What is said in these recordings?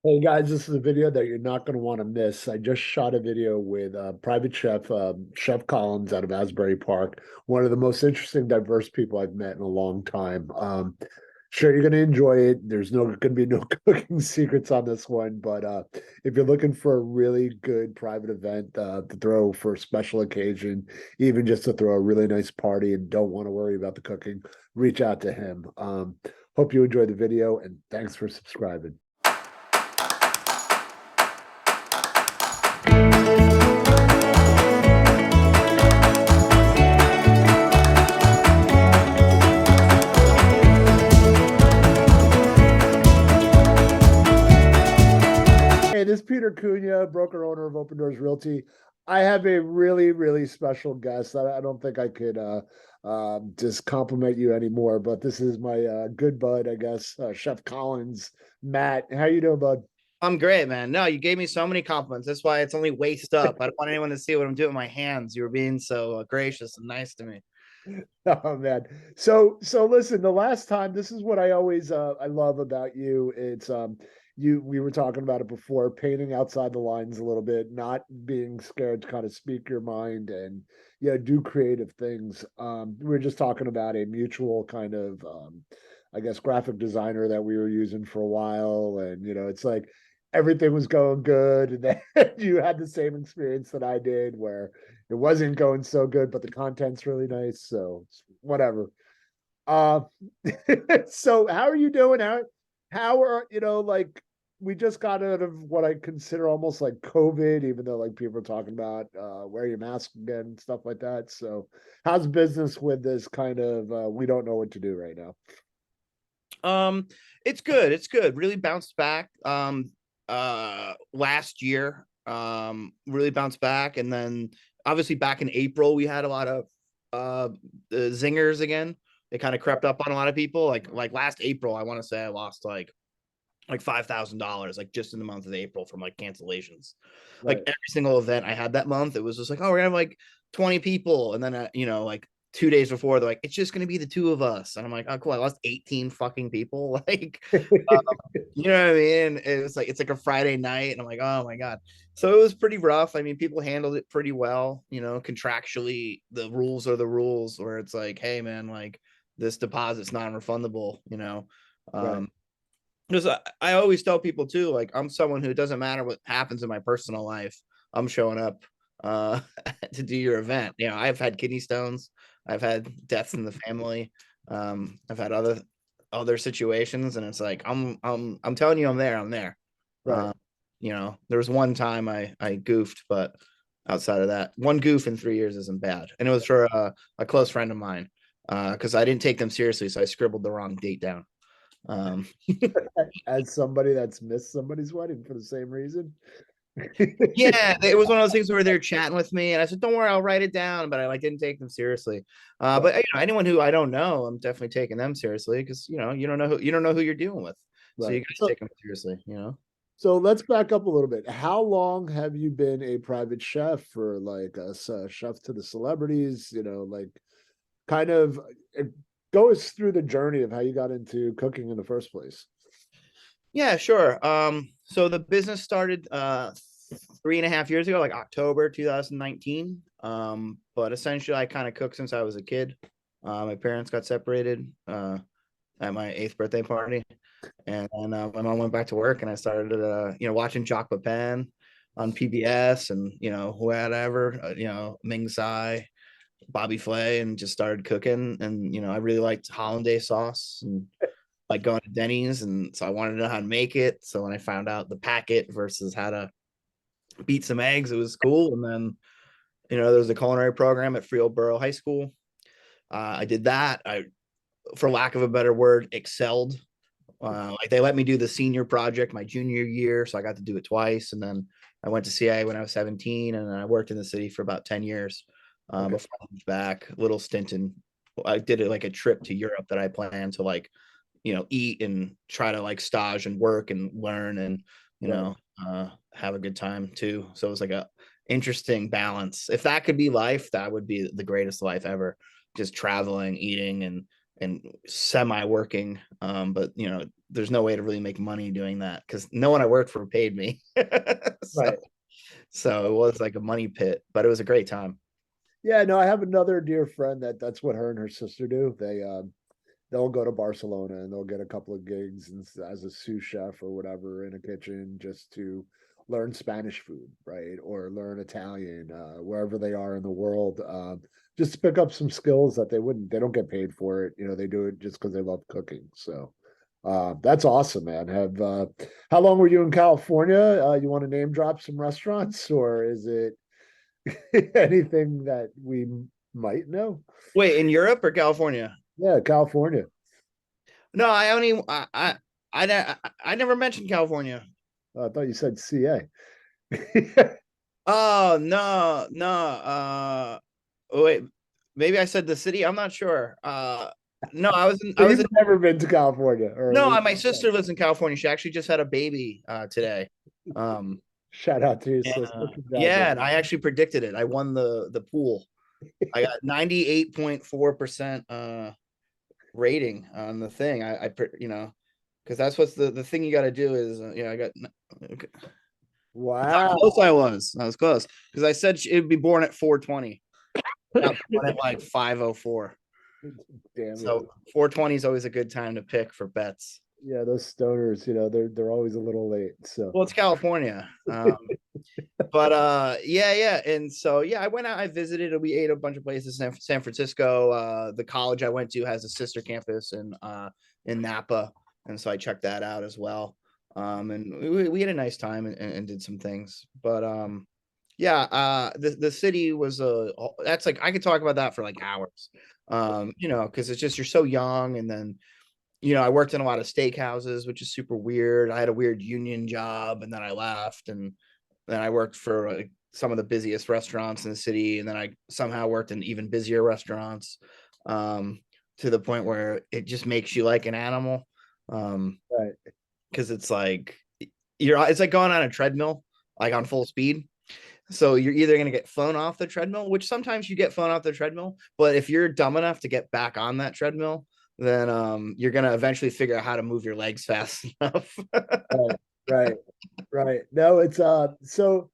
Hey guys, this is a video that you're not going to want to miss. I just shot a video with private chef, Chef Collins out of Asbury Park, one of the most interesting, diverse people I've met in a long time. Sure, you're going to enjoy it. There's no going to be no cooking secrets on this one, but if you're looking for a really good private event to throw for a special occasion, even just to throw a really nice party and don't want to worry about the cooking, reach out to him. Hope you enjoy the video and thanks for subscribing. Hey, this is Peter Cunha, broker owner of Open Doors Realty. I have a really, really special guest. I don't think I could just compliment you anymore, but this is my good bud, I guess, Chef Collins. Matt, how you doing, bud? I'm great, man. No, you gave me so many compliments. That's why it's only waist up. I don't want anyone to see what I'm doing with my hands. You were being so gracious and nice to me. Oh man. So listen, the last time, this is what I always I love about you. It's you we were talking about it before, painting outside the lines a little bit, not being scared to kind of speak your mind and do creative things. We were just talking about a mutual kind of I guess graphic designer that we were using for a while, and it's like everything was going good, and then you had the same experience that I did where it wasn't going so good, but the content's really nice. So whatever. Uh, so how are you doing? How are like we just got out of what I consider almost like COVID, even though like people are talking about wear your mask again and stuff like that. So how's business with this kind of we don't know what to do right now? Um, it's good. It's good. Really bounced back. Last year, really bounced back, and then obviously back in April we had a lot of the zingers again. They kind of crept up on a lot of people. Like last April, I want to say I lost like $5,000 like just in the month of April from like cancellations. Like Right. every single event I had that month, it was just like, oh, we're gonna have like 20 people, and then like 2 days before they're like, it's just gonna be the two of us, and I'm like, oh cool, I lost 18 fucking people. Like, you know what I mean? It's like a Friday night, and I'm like, oh my god. So it was pretty rough. I mean, people handled it pretty well. Contractually, the rules are the rules, where it's like, hey man, like this deposit's non-refundable. Right. Um, because I always tell people too, like I'm someone who, it doesn't matter what happens in my personal life, I'm showing up uh to do your event. I've had kidney stones, I've had deaths in the family, I've had other situations, and it's like I'm telling you, I'm there. Right. um there was one time I goofed, but outside of that, one goof in 3 years isn't bad, and it was for a close friend of mine, because I didn't take them seriously, so I scribbled the wrong date down. um As somebody that's missed somebody's wedding for the same reason. Yeah, it was one of those things where they're chatting with me, and I said, "Don't worry, I'll write it down." But I like didn't take them seriously. But Right. anyone who I don't know, I'm definitely taking them seriously, because you don't know who you're dealing with, so you Right. got to take them seriously. So let's back up a little bit. How long have you been a private chef for like a chef to the celebrities? Like kind of go us through the journey of how you got into cooking in the first place. Yeah, sure. So the business started 3.5 years ago, like October 2019. But essentially, I kind of cooked since I was a kid. My parents got separated at my 8th birthday party. And then my mom went back to work, and I started, watching Chocolate Pan on PBS, and whatever, Ming Tsai, Bobby Flay, and just started cooking. And I really liked hollandaise sauce, and like going to Denny's, and so I wanted to know how to make it. So when I found out the packet versus how to beat some eggs, it was cool. And then there was a culinary program at Freelborough High School. I did that. I, for lack of a better word, excelled. Like they let me do the senior project my junior year, so I got to do it twice. And then I went to CIA when I was 17, and I worked in the city for about 10 years Okay. before I moved back. A little stint in, I did it like a trip to Europe that I planned to like eat and try to like stage and work and learn, and Right. have a good time too. So it was like a interesting balance. If that could be life, that would be the greatest life ever. Just traveling, eating, and semi working. But there's no way to really make money doing that because no one I worked for paid me. so, Right. so it was like a money pit, but it was a great time. Yeah, no, I have another dear friend that's what her and her sister do. They'll go to Barcelona and they'll get a couple of gigs and, as a sous chef or whatever in a kitchen just to learn Spanish food, right? Or learn Italian, wherever they are in the world, just to pick up some skills that they don't get paid for it. You know, they do it just because they love cooking. So that's awesome, man. How long were you in California? You want to name drop some restaurants, or is it anything that we might know? Wait, in Europe or California? Yeah, California. No, I never mentioned California. I thought you said CA. Oh no, no. Wait, maybe I said the city. I'm not sure. No, So I was you've in never been to California, or at no, least my sister lives in California. She actually just had a baby today. Um shout out to your and, sister. yeah, and Congratulations. I actually predicted it. I won the pool. I got 98.4% rating on the thing. You know, because that's what's the thing you got to do is I got how Wow. close I was. I was close because I said it'd be born at 4:20. Got born at like 5:04. Damn you. So 4:20 is always a good time to pick for bets. Yeah, those stoners, they're always a little late. So Well, it's California. But yeah, and so yeah, I went out, I visited, we ate a bunch of places in San Francisco. The college I went to has a sister campus in Napa, and so I checked that out as well. And we had a nice time and did some things. But yeah, the city was that's like I could talk about that for like hours. Because it's just you're so young, and then I worked in a lot of steakhouses, which is super weird. I had a weird union job, and then I left, and then I worked for some of the busiest restaurants in the city, and then I somehow worked in even busier restaurants, to the point where it just makes you like an animal, right, because it's like it's like going on a treadmill, like on full speed. So you're either going to get flown off the treadmill, which sometimes you get flown off the treadmill, but if you're dumb enough to get back on that treadmill, then you're going to eventually figure out how to move your legs fast enough. right, right, right. No, it's so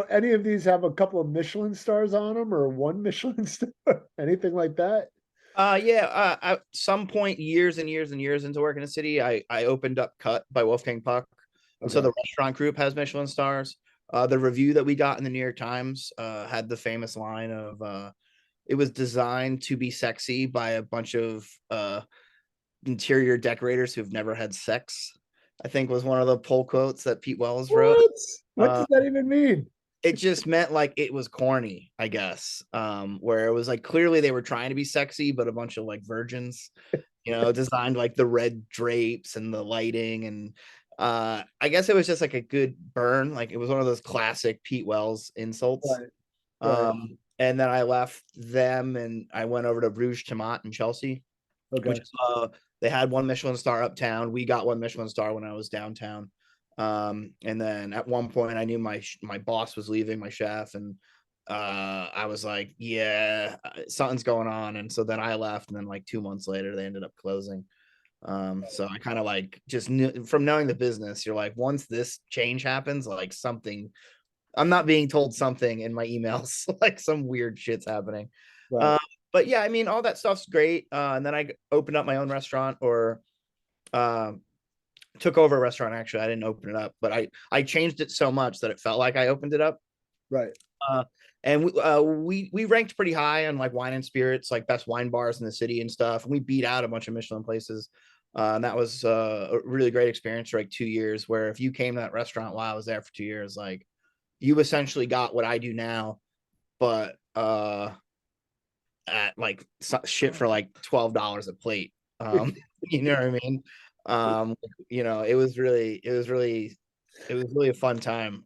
any of these have a couple of Michelin stars on them or one Michelin star, anything like that? Yeah, at some point, years and years and years into working in the city, I opened up Cut by Wolfgang Puck, and so Okay. the restaurant group has Michelin stars. The review that we got in the New York Times had the famous line of it was designed to be sexy by a bunch of interior decorators who've never had sex. I think was one of the pull quotes that Pete Wells wrote. What? What Uh, does that even mean? it just meant like it was corny, I guess. Where it was like clearly they were trying to be sexy, but a bunch of like virgins, designed like the red drapes and the lighting, and I guess it was just like a good burn. Like it was one of those classic Pete Wells insults. Right, right. And then I left them and I went over to Bruges Tomat in Chelsea, which Okay. is they had one Michelin star uptown. We got one Michelin star when I was downtown. And then at one point I knew my boss was leaving, my chef, and I was like, yeah, something's going on. And so then I left, and then like 2 months later they ended up closing. So I kind of like just knew from knowing the business, you're like, once this change happens, like something, I'm not being told something in my emails, like some weird shit's happening. Right, Uh, but yeah, I mean, all that stuff's great. And then I opened up my own restaurant, or uh, took over a restaurant. Actually, I didn't open it up, but I changed it so much that it felt like I opened it up. right, Uh, and we ranked pretty high on like wine and spirits, like best wine bars in the city and stuff. And we beat out a bunch of Michelin places. And that was a really great experience for like 2 years. Where if you came to that restaurant while I was there for 2 years, like you essentially got what I do now, but at like shit for like $12 a plate. You know what I mean? Um, it was really a fun time.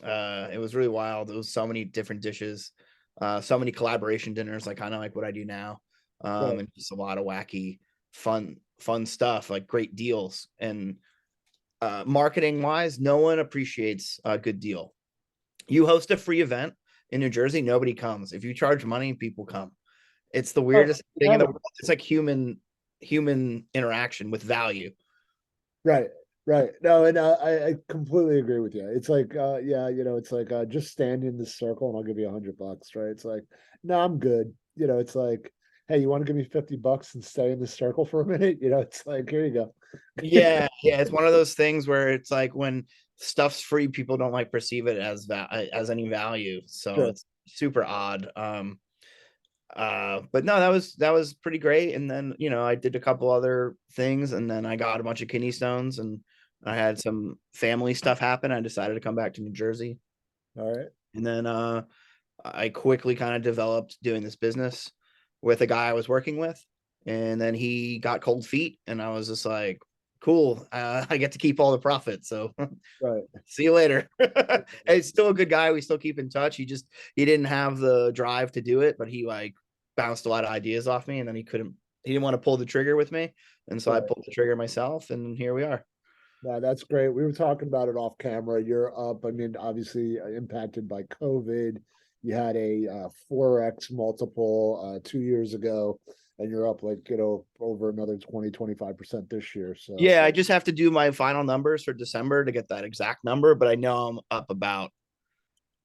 It was really wild. There was so many different dishes, so many collaboration dinners, like kind of like what I do now. right. And just a lot of wacky, fun stuff, like great deals. And marketing wise, no one appreciates a good deal. You host a free event in New Jersey, nobody comes. If you charge money, people come. It's the Oh, weirdest thing in the never. world. It's like human interaction with value. Right, right. No, and I completely agree with you. It's like, yeah, it's like, just stand in this circle and I'll give you $100, right? It's like, no, I'm good. It's like, hey, you want to give me $50 and stay in the circle for a minute? It's like, here you go. Yeah, yeah, it's one of those things where it's like when stuff's free, people don't like perceive it as as any value. So Sure. it's super odd. But no, that was pretty great. And then I did a couple other things, and then I got a bunch of kidney stones, and I had some family stuff happen. I decided to come back to New Jersey, All right. and then I quickly kind of developed doing this business with a guy I was working with, and then he got cold feet, and I was just like, cool, I get to keep all the profit, so Right. see you later. He's still a good guy, we still keep in touch. He didn't have the drive to do it, but he like bounced a lot of ideas off me, and then he didn't want to pull the trigger with me, and so I Right. pulled the trigger myself, and here we are. No, that's great. We were talking about it off camera. You're up. I mean, obviously impacted by COVID. You had a 4x multiple 2 years ago, and you're up like, over another 20-25% this year. So, Yeah, I just have to do my final numbers for December to get that exact number, but I know I'm up about,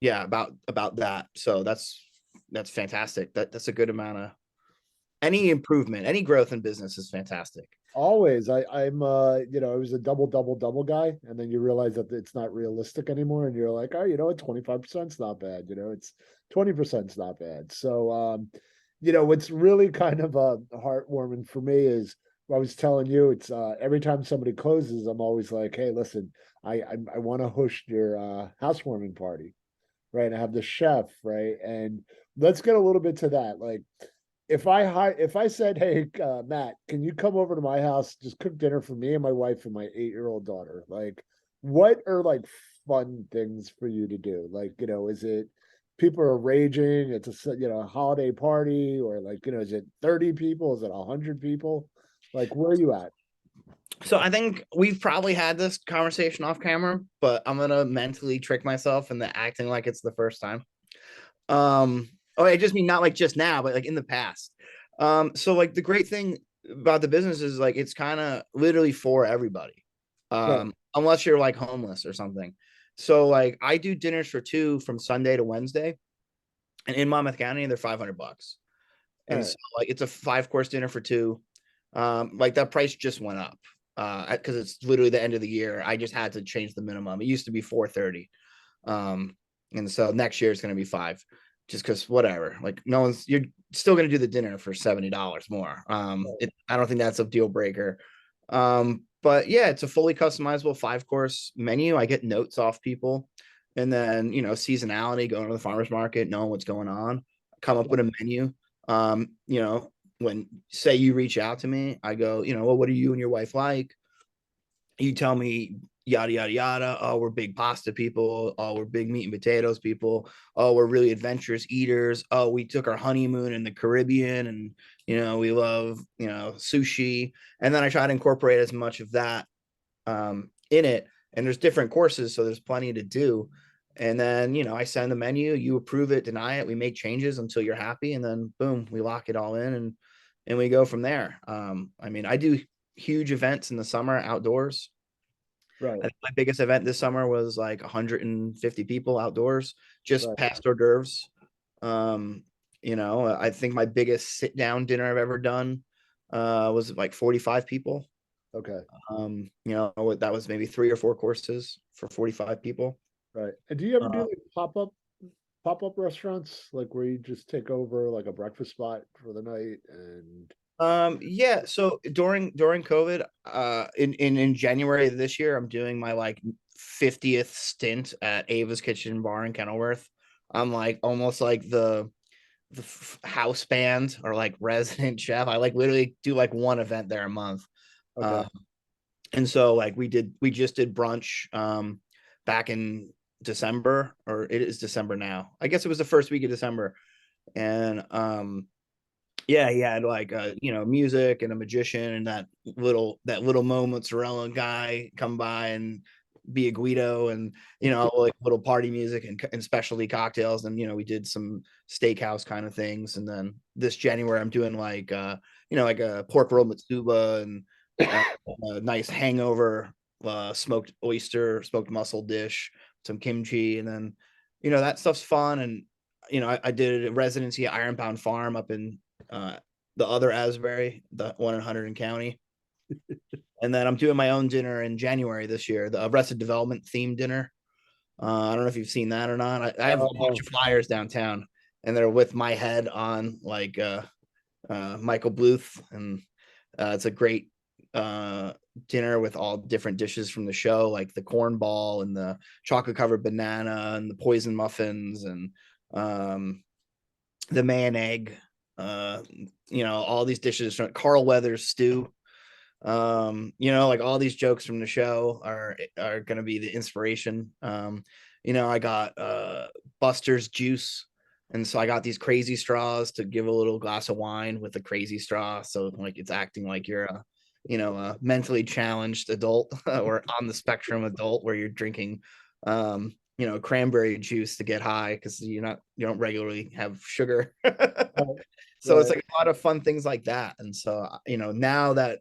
yeah, about that. So that's fantastic. That's a good amount of, any improvement, any growth in business is fantastic. always, I was a double, double, double guy, and then you realize that it's not realistic anymore, and you're like, oh, 25% is not bad. It's 20% is not bad. So, what's really kind of heartwarming for me is I was telling you, it's every time somebody closes, I'm always like, hey, listen, I want to host your housewarming party, right? And I have the chef, right? And let's get a little bit to that, like if I said, "Hey, Matt, can you come over to my house, just cook dinner for me and my wife and my 8-year-old daughter?" Like, what are like fun things for you to do? Like, is it people are raging? It's a holiday party, or like, is it 30 people? Is it 100 people? Like, where are you at? So I think we've probably had this conversation off camera, but I'm gonna mentally trick myself into acting like it's the first time. Oh, I just mean not like just now, but like in the past. So like the great thing about the business is like it's kind of literally for everybody. Right. Unless you're like homeless or something. So like I do dinners for two from Sunday to Wednesday, and in Monmouth County they're $500. All And right. so like it's a 5 course dinner for two. Like that price just went up because it's literally the end of the year. I just had to change the minimum. It used to be 430. Um, and so next year it's going to be five, just because whatever. Like no one's you're still going to do the dinner for $70 more. I don't think that's a deal breaker. But yeah, it's a fully customizable 5 course menu. I get notes off people, and then seasonality, going to the farmers market, knowing what's going on, come up with a menu. When say you reach out to me, I go, well, what do you and your wife like? You tell me yada yada yada. Oh, we're big pasta people. Oh, we're big meat and potatoes people. Oh, we're really adventurous eaters. Oh, we took our honeymoon in the Caribbean, and we love sushi. And then I try to incorporate as much of that in it. And there's different courses, so there's plenty to do. And then I send the menu, you approve it, deny it, we make changes until you're happy, and then boom, we lock it all in, and we go from there. I mean, I do huge events in the summer outdoors. Right. I think my biggest event this summer was like 150 people outdoors, just Right. past hors d'oeuvres. Um, I think my biggest sit down dinner I've ever done was like 45 people. Okay. That was maybe 3 or 4 courses for 45 people. Right. And do you ever do Uh, like pop-up restaurants, like where you just take over like a breakfast spot for the night and yeah. So during COVID, in January of this year, I'm doing my like 50th stint at Ava's Kitchen Bar in Kenilworth. I'm like almost like the house band or like resident chef. I like literally do like one event there a month. okay. Um, and so like we just did brunch back in December, or it is December now. I guess it was the first week of December. And yeah, he had like music and a magician and that little Mo mozzarella guy come by and be a Guido, and like little party music and specialty cocktails, and we did some steakhouse kind of things. And then this January I'm doing like like a pork roll matsuba, and uh, a nice hangover, smoked oyster, smoked mussel dish, some kimchi, and then that stuff's fun. And I did a residency at Ironbound Farm up in uh, the other Asbury, the one in Hunterdon County. And then I'm doing my own dinner in January this year, the Arrested Development themed dinner. I don't know if you've seen that or not. I have a bunch Oh, of flyers downtown, and they're with my head on, like Michael Bluth, and it's a great dinner with all different dishes from the show, like the cornball and the chocolate covered banana and the poison muffins and um, the man egg. Uh, all these dishes from Carl Weathers stew. Like all these jokes from the show are going to be the inspiration. I got Buster's juice, and so I got these crazy straws to give a little glass of wine with a crazy straw, so like it's acting like you're a mentally challenged adult or on the spectrum adult where you're drinking cranberry juice to get high because you don't regularly have sugar. right, So it's right, like a lot of fun things like that. And so now that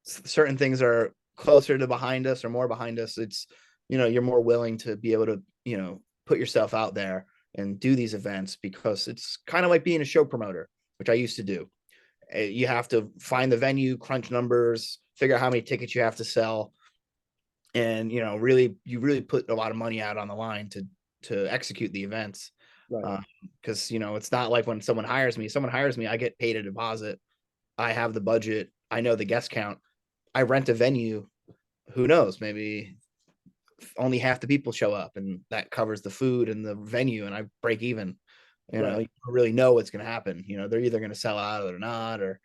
certain things are closer to behind us or more behind us, it's you're more willing to be able to put yourself out there and do these events, because it's kind of like being a show promoter, which I used to do. You have to find the venue, crunch numbers, figure out how many tickets you have to sell, and you really put a lot of money out on the line to execute the events. right, Because it's not like when someone hires me, I get paid a deposit, I have the budget, I know the guest count, I rent a venue. Who knows? Maybe only half the people show up, and that covers the food and the venue, and I break even. right. You don't really know what's going to happen. They're either going to sell out or they're not, or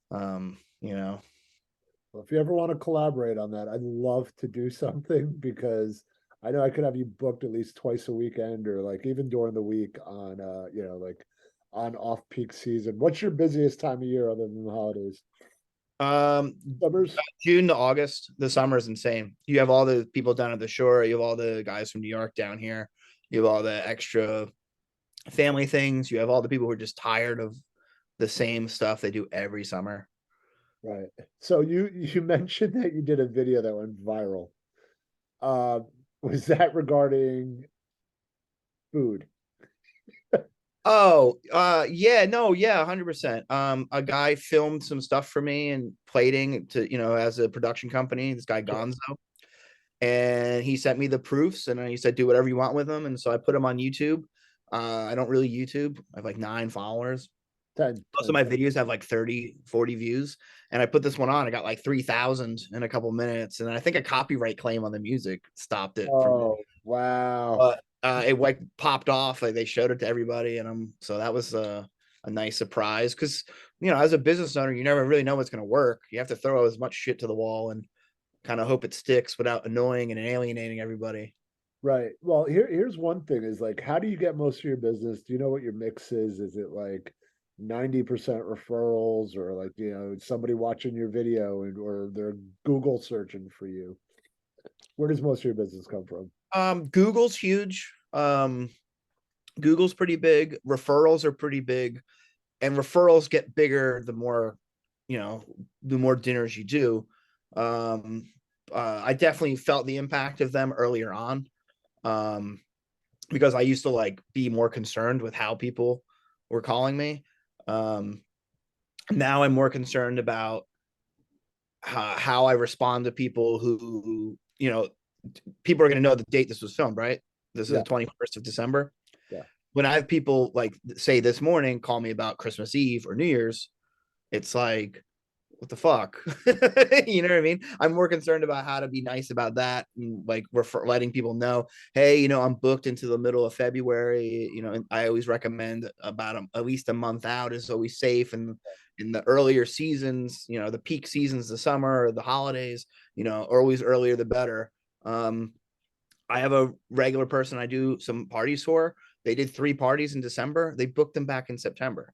um, you know. Well, if you ever want to collaborate on that, I'd love to do something because I know I could have you booked at least twice a weekend or like even during the week on like on off-peak season. What's your busiest time of year other than the holidays? Um, Summers? June to August, the summer is insane. You have all the people down at the shore. You have all the guys from New York down here. You have all the extra family things. You have all the people who are just tired of the same stuff they do every summer. Right. So you mentioned that you did a video that went viral. Uh, was that regarding food? Oh, yeah, no, yeah, 100%. A guy filmed some stuff for me and plating to, as a production company, this guy Sure. Gonzo, and he sent me the proofs and he said, do whatever you want with them. And so I put them on YouTube. I don't really YouTube. I have like 9 followers. 10, Most of 10. my videos have like 30, 40 views. And I put this one on, I got like 3,000 in a couple minutes. And I think a copyright claim on the music stopped it from, Oh, wow. but it like popped off. Like they showed it to everybody, and so that was a nice surprise, because as a business owner, you never really know what's going to work. You have to throw as much shit to the wall and kind of hope it sticks without annoying and alienating everybody. Right. Well, here's one thing is like, how do you get most of your business? Do you know what your mix is? Is it like 90% referrals or like, somebody watching your video and or they're Google searching for you? Where does most of your business come from? Google's huge. Google's pretty big. Referrals are pretty big, and referrals get bigger you know, the more dinners you do. Um, I definitely felt the impact of them earlier on. Um, because I used to like be more concerned with how people were calling me. Um, Now I'm more concerned about how I respond to people who, people are going to know the date this was filmed, right? This is Yeah, the 21st of December. yeah. When I have people like say this morning, call me about Christmas Eve or New Year's, it's like, what the fuck? You know what I mean? I'm more concerned about how to be nice about that, and like letting people know, hey, I'm booked into the middle of February. And I always recommend about at least a month out is always safe. And in the earlier seasons, the peak seasons, the summer or the holidays, always earlier the better. Um, I have a regular person I do some parties for. They did 3 parties in December. They booked them back in September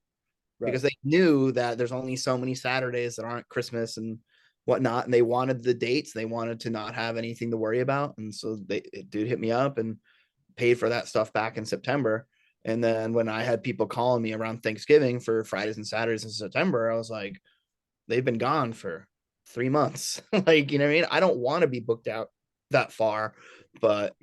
Right, because they knew that there's only so many Saturdays that aren't Christmas and whatnot. And they wanted the dates. They wanted to not have anything to worry about. And so dude hit me up and paid for that stuff back in September. And then when I had people calling me around Thanksgiving for Fridays and Saturdays in September, I was like, they've been gone for 3 months. Like, you know what I mean? I don't want to be booked out that far, but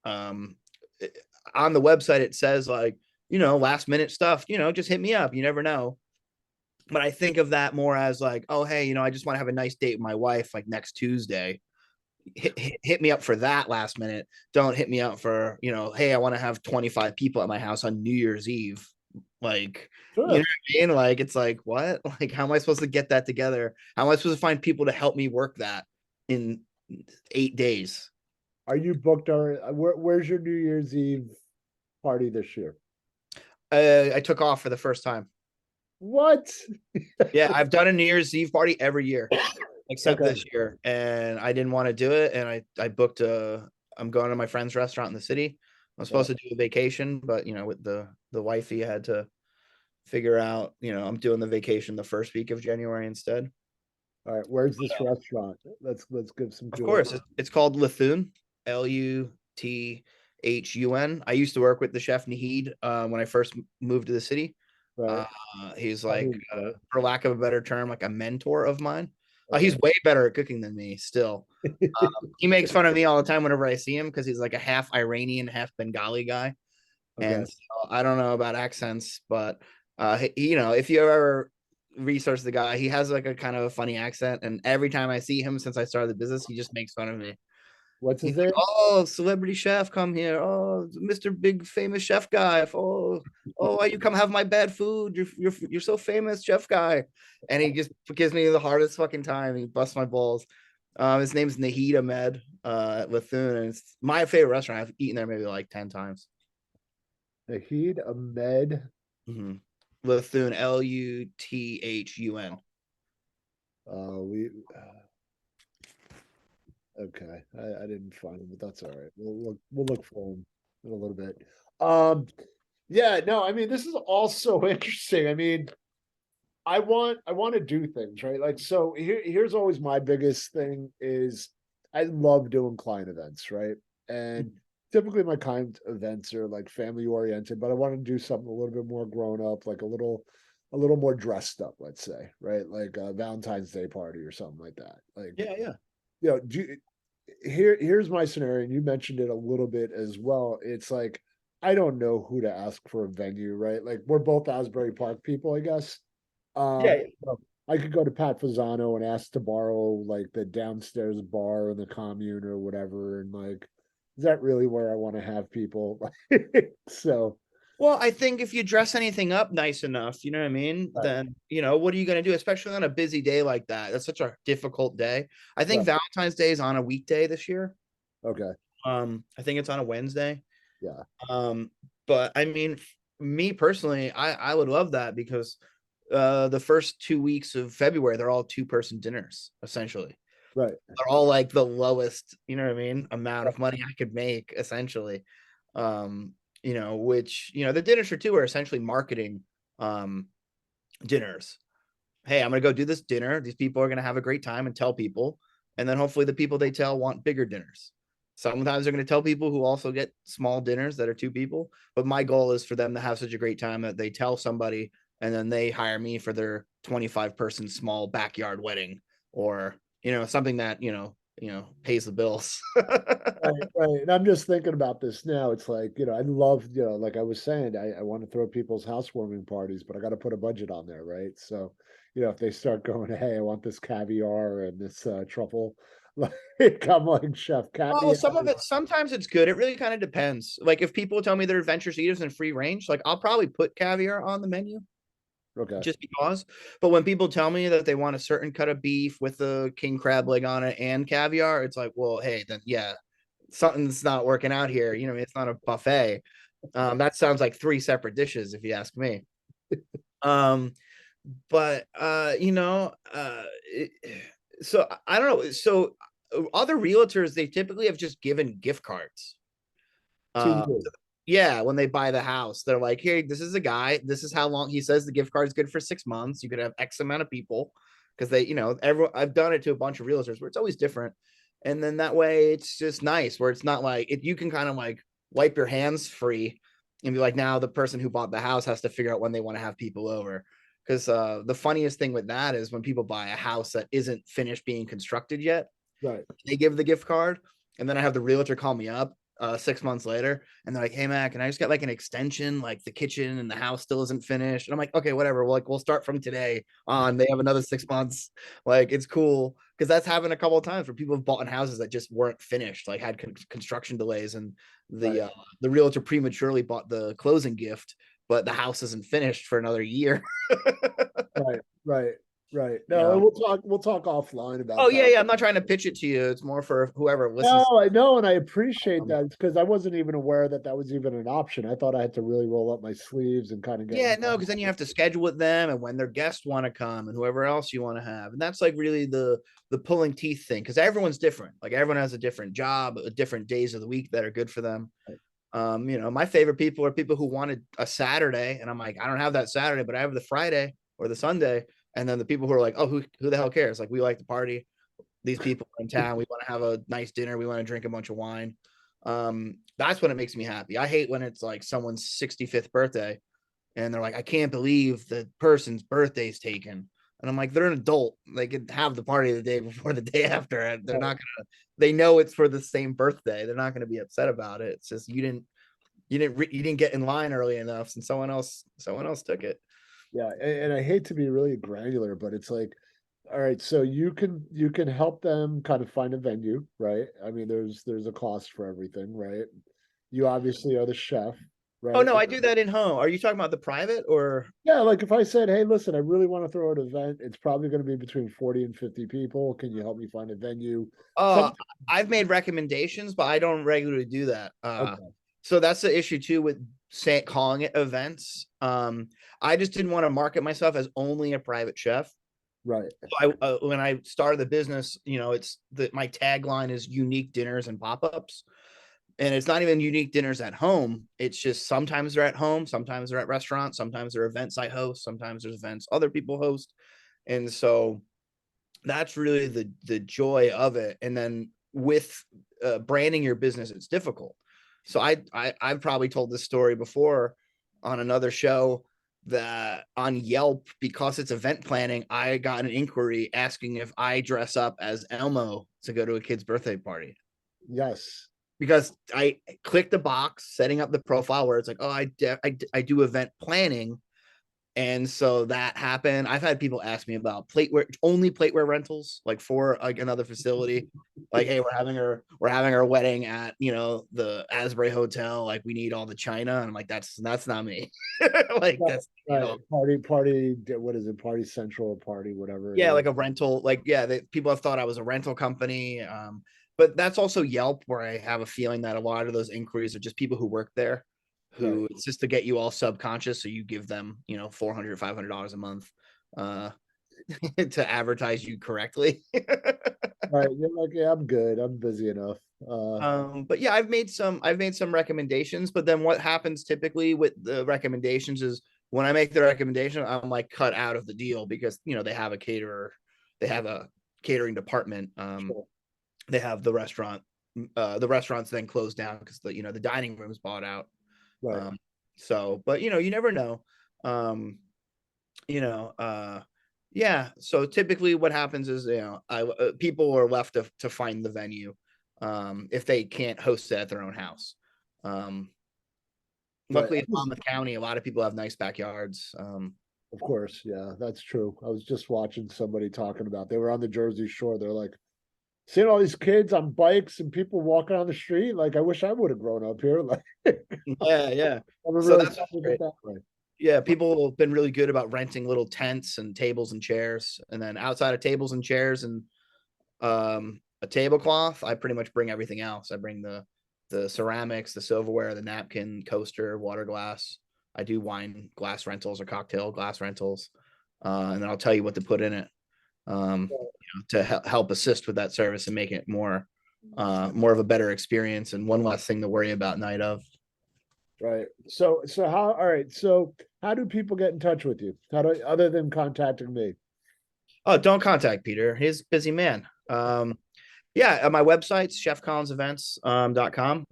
on the website it says like, last minute stuff, just hit me up. You never know. But I think of that more as like, oh, hey, I just want to have a nice date with my wife like next Tuesday. Hit me up for that last minute. Don't hit me up for, hey, I want to have 25 people at my house on New Year's Eve. Like, you know Sure. what I mean? Like, it's like, what? Like, how am I supposed to get that together? How am I supposed to find people to help me work that in 8 days? Are you booked or where's your New Year's Eve party this year? I took off for the first time. What? Yeah, I've done a New Year's Eve party every year except Okay. this year, and I didn't want to do it. And I booked a. I'm going to my friend's restaurant in the city. I'm Yeah. supposed to do a vacation, but with the wifey, I had to figure out. I'm doing the vacation the first week of January instead. All right. Where's this restaurant? Let's give some Of kudos. course, it's called Lithun, Luthun. I used to work with the chef Nahid when I first moved to the city. Right. Uh, he's like, Probably, right. for lack of a better term, like a mentor of mine. He's Okay. way better at cooking than me still. He makes fun of me all the time whenever I see him because he's like a half Iranian, half Bengali guy. Okay. And so I don't know about accents, but if you ever research the guy, he has like a kind of a funny accent. And every time I see him since I started the business, he just makes fun of me. What's He's his like, name? "Oh, celebrity chef, come here. Oh, Mr. Big famous chef guy. Oh, why you come have my bad food? You're so famous, chef guy." And he just gives me the hardest fucking time. He busts my balls. His name's Nahid Ahmed at Lithun, and it's my favorite restaurant. I've eaten there maybe like 10 times. Nahid Ahmed. Mm-hmm. Lithun, Luthun. We okay. I didn't find him, but that's all right. We'll look for him in a little bit. Um, yeah, no, I mean, this is also interesting. I mean, I want to do things, right? Like, so here's always my biggest thing is I love doing client events, right? And typically my client events are like family oriented, but I want to do something a little bit more grown up, like a little more dressed up, let's say, right? Like a Valentine's Day party or something like that. Like, Yeah, yeah. here's my scenario, and you mentioned it a little bit as well. It's like I don't know who to ask for a venue, right? Like we're both Asbury Park people, I guess. Yeah, So I could go to Pat Fasano and ask to borrow like the downstairs bar in the commune or whatever, and like, is that really where I want to have people? So, well, I think if you dress anything up nice enough, you know what I mean, right, then, what are you going to do, especially on a busy day like that? That's such a difficult day. I think right, Valentine's Day is on a weekday this year. okay, I think it's on a Wednesday. yeah, Um, but I mean, me personally, I would love that because the first 2 weeks of February, they're all two-person dinners, essentially. right, They're all like the lowest, you know what I mean, amount of money I could make, essentially. Um, which, the dinners for two are essentially marketing um dinners. Hey, I'm gonna go do this dinner. These people are gonna have a great time and tell people, and then hopefully the people they tell want bigger dinners. Sometimes they're gonna tell people who also get small dinners that are two people. But my goal is for them to have such a great time that they tell somebody and then they hire me for their 25-person small backyard wedding, or something that pays the bills. right, right. And I'm just thinking about this now. It's like, I love, like I was saying, I want to throw people's housewarming parties, but I got to put a budget on there, right? So, if they start going, hey, I want this caviar and this truffle, like I'm like, chef, cat Well, me some of out. it, sometimes it's good. It really kind of depends. Like if people tell me they're adventurous eaters and free range, like I'll probably put caviar on the menu Okay. just because. But when people tell me that they want a certain cut of beef with the king crab leg on it and caviar, it's like, well, hey, then yeah, something's not working out here. It's not a buffet. That sounds like three separate dishes, if you ask me. Um, but so I don't know. So other realtors, they typically have just given gift cards. To Uh, you. yeah, when they buy the house, they're like, "Hey, this is a guy. This is how long he says the gift card is good for 6 months. You could have X amount of people because they, everyone. I've done it to a bunch of realtors where it's always different, and then that way it's just nice where it's not like you can kind of like wipe your hands free and be like, now the person who bought the house has to figure out when they want to have people over because the funniest thing with that is when people buy a house that isn't finished being constructed yet, Right. they give the gift card, and then I have the realtor call me up 6 months later, and they're like, "Hey, Mac, and I just got like an extension, like the kitchen and the house still isn't finished." And I'm like, "Okay, whatever. We'll start from today on. They have another 6 months. Like, it's cool because that's happened a couple of times where people have bought in houses that just weren't finished, like had construction delays, and Right. the realtor prematurely bought the closing gift, but the house isn't finished for another year. Right. Right. Right. You No, and know, we'll talk offline about oh yeah, that. yeah. I'm not trying to pitch it to you. It's more for whoever listens. No, I know, and I appreciate Um, that because I wasn't even aware that that was even an option. I thought I had to really roll up my sleeves and kind of get Yeah, no, involved. because then you have to schedule with them and when their guests want to come and whoever else you want to have. And that's like really the pulling teeth thing because everyone's different. Like everyone has a different job, different days of the week that are good for them. My favorite people are people who wanted a Saturday, and I'm like, I don't have that Saturday, but I have the Friday or the Sunday. And then the people who are like, oh, who the hell cares? Like, we like to party. These people are in town. We want to have a nice dinner. We want to drink a bunch of wine. That's when it makes me happy. I hate when it's like someone's 65th birthday and they're like, I can't believe the person's birthday's taken. And I'm like, they're an adult. They could have the party the day before, the day after. And they're not gonna. They know it's for the same birthday. They're not gonna be upset about it. It's just you didn't get in line early enough, and someone else took it. Yeah, and I hate to be really granular, but it's like, all right, so you can help them kind of find a venue, right? I mean, there's a cost for everything, right? You obviously are the chef, Oh right? no, I do that in home. Are you talking about the private or? Yeah, like if I said, hey, listen, I really want to throw an event, it's probably going to be between 40 and 50 people. Can you help me find a venue? Uh, Some I've made recommendations, but I don't regularly do that. Okay, So that's the issue too with calling it events. I just didn't want to market myself as only a private chef. right, So when I started the business, it's my tagline is unique dinners and pop-ups. And it's not even unique dinners at home. It's just sometimes they're at home, sometimes they're at restaurants, sometimes they're events I host, sometimes there's events other people host. And so that's really the joy of it. And then with branding your business, it's difficult. So I've probably told this story before on another show that on Yelp, because it's event planning, I got an inquiry asking if I dress up as Elmo to go to a kid's birthday party yes, because I clicked the box setting up the profile where it's like, oh, I do event planning. And so that happened. I've had people ask me about only plateware rentals, like for like another facility. Like, hey, we're having our wedding at the Asbury Hotel. Like, we need all the china, and I'm like, that's not me. Like, right, that's right. What is it? Party Central or Party, whatever it yeah, is. like a rental. Like, yeah, people have thought I was a rental company. But that's also Yelp, where I have a feeling that a lot of those inquiries are just people who work there, Right, who it's just to get you all subconscious. So you give them, $400, $500 a month, uh, to advertise you correctly. right. You're like, yeah, I'm good. I'm busy enough. But yeah, I've made some recommendations, but then what happens typically with the recommendations is when I make the recommendation, I'm like cut out of the deal because they have a caterer, they have a catering department. Sure. They have the restaurants then closed down because the dining room's bought out. Right. Um, but you never know. Um, you know, uh, yeah. So typically, what happens is people are left to find the venue if they can't host it at their own house. Um, Right. Luckily, in Monmouth County, a lot of people have nice backyards. Of course, yeah, that's true. I was just watching somebody talking about they were on the Jersey Shore. They're like seeing all these kids on bikes and people walking on the street. Like, I wish I would have grown up here. Like, Yeah, yeah. never So really that's thought of it great. that way. Yeah, people have been really good about renting little tents and tables and chairs, and then outside of tables and chairs and a tablecloth, I pretty much bring everything else. I bring the ceramics, the silverware, the napkin, coaster, water glass. I do wine glass rentals or cocktail glass rentals, and then I'll tell you what to put in it to help assist with that service and make it more of a better experience and one less thing to worry about night of. Right. So how? All right. So how do people get in touch with you? How do other than contacting me? Oh, don't contact Peter. He's a busy man. Yeah, my website's chefcollinsevents.com.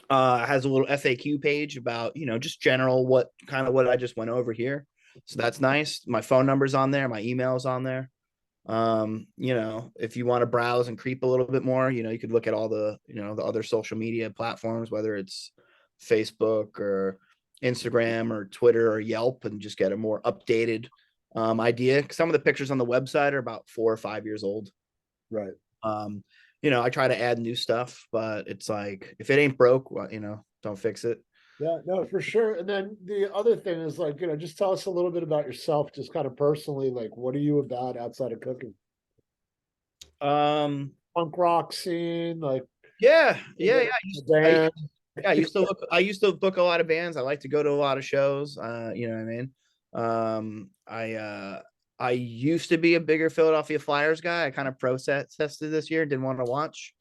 Has a little FAQ page about just general what I just went over here. So that's nice. My phone number's on there, my email's on there. If you want to browse and creep a little bit more, you could look at all the other social media platforms, whether it's Facebook or Instagram or Twitter or Yelp, and just get a more updated idea. Some of the pictures on the website are about 4 or 5 years old. Right. um I try to add new stuff, but it's like, if it ain't broke, well, don't fix it. Yeah, no, for sure. And then the other thing is like, just tell us a little bit about yourself, just kind of personally, like what are you about outside of cooking? um Punk rock scene, like yeah, the yeah. band. I used to book a lot of bands. I like to go to a lot of shows. You know what I mean? I used to be a bigger Philadelphia Flyers guy. I kind of protested this year, didn't want to watch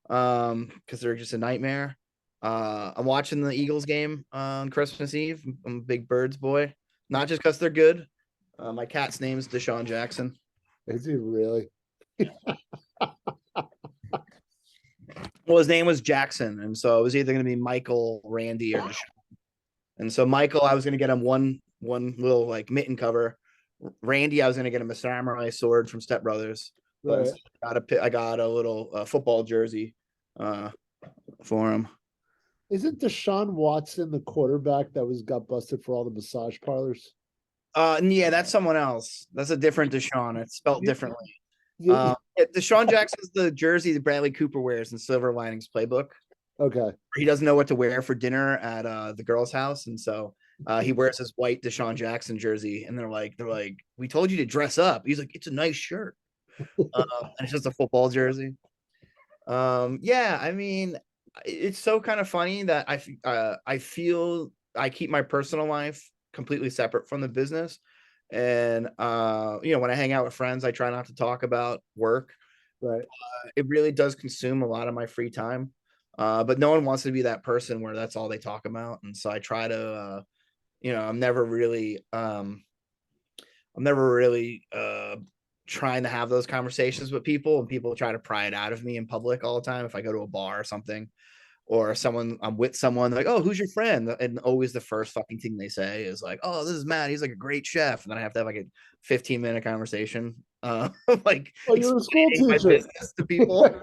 because they're just a nightmare. I'm watching the Eagles game on Christmas Eve. I'm a big Birds boy, not just because they're good. My cat's name is Deshaun Jackson. Is he really? Well, his name was Jackson, and so it was either going to be Michael, Randy, or Deshaun. And so Michael, I was going to get him one little like mitten cover. Randy, I was going to get him a samurai sword from Step Brothers, but Right. I got a little football jersey uh, for him. Isn't Deshaun Watson the quarterback that got busted for all the massage parlors? Yeah, that's someone else. That's a different Deshaun. It's spelled You, differently. you, Deshaun Jackson's the jersey that Bradley Cooper wears in Silver Linings Playbook. okay. He doesn't know what to wear for dinner at the girl's house, and so he wears his white Deshaun Jackson jersey, and they're like, we told you to dress up. He's like, it's a nice shirt, and it's just a football jersey. Yeah, I mean, it's so kind of funny that I feel I keep my personal life completely separate from the business, and when I hang out with friends, I try not to talk about work. Right. It really does consume a lot of my free time. But no one wants to be that person where that's all they talk about. And so I try to, I'm never really trying to have those conversations with people, and people try to pry it out of me in public all the time. If I go to a bar or something, or I'm with someone, like, oh, who's your friend? And always the first fucking thing they say is like, oh, this is Matt. He's like a great chef. And then I have to have like a 15-minute conversation, like Well, you're a school explaining my teacher. business to people.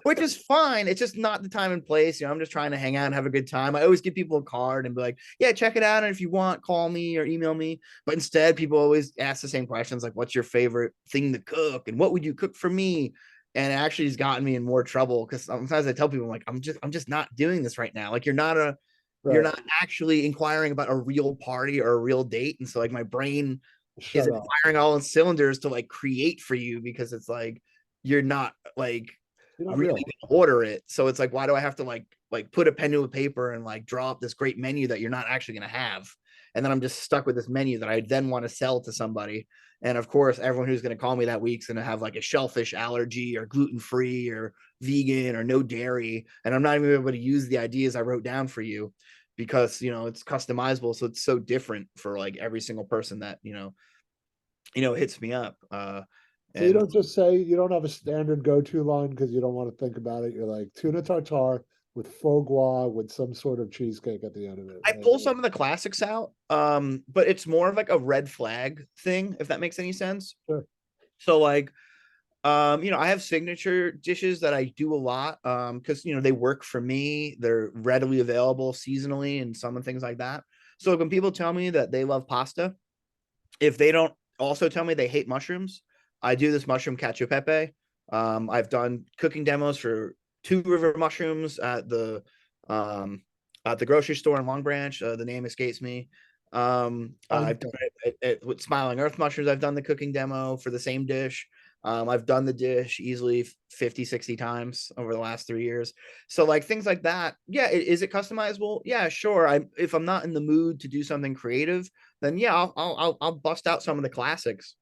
Which is fine. It's just not the time and place. I'm just trying to hang out and have a good time. I always give people a card and be like, yeah, check it out. And if you want, call me or email me. But instead, people always ask the same questions like, what's your favorite thing to cook? And what would you cook for me? And it actually has gotten me in more trouble because sometimes I tell people, like, I'm just not doing this right now. Like, you're Right. not actually inquiring about a real party or a real date. And so like my brain Shut isn't up. firing all in cylinders to like create for you, because it's like you're not like You're not really real. order it. So it's like, why do I have to like put a pen to a paper and like draw up this great menu that you're not actually going to have? And then I'm just stuck with this menu that I then want to sell to somebody. And of course, everyone who's going to call me that week's going to have like a shellfish allergy or gluten free or vegan or no dairy. And I'm not even able to use the ideas I wrote down for you because, it's customizable. So it's so different for like every single person that, hits me up. So you And don't just say you don't have a standard go-to line because you don't want to think about it. You're like tuna tartare with foie gras with some sort of cheesecake at the end of it. I Like, pull some of the classics out, but it's more of like a red flag thing, if that makes any sense. sure. So like, I have signature dishes that I do a lot, because they work for me. They're readily available seasonally and some things like that. So when people tell me that they love pasta, if they don't also tell me they hate mushrooms, I do this mushroom cacio e pepe. I've done cooking demos for Two River mushrooms um, at the grocery store in Long Branch. The name escapes me. I've done it with Smiling Earth mushrooms. I've done the cooking demo for the same dish. I've done the dish easily 50, 60 times over the last 3 years. So like things like that. Yeah. Is it customizable? Yeah, sure. If I'm not in the mood to do something creative, then yeah, I'll bust out some of the classics.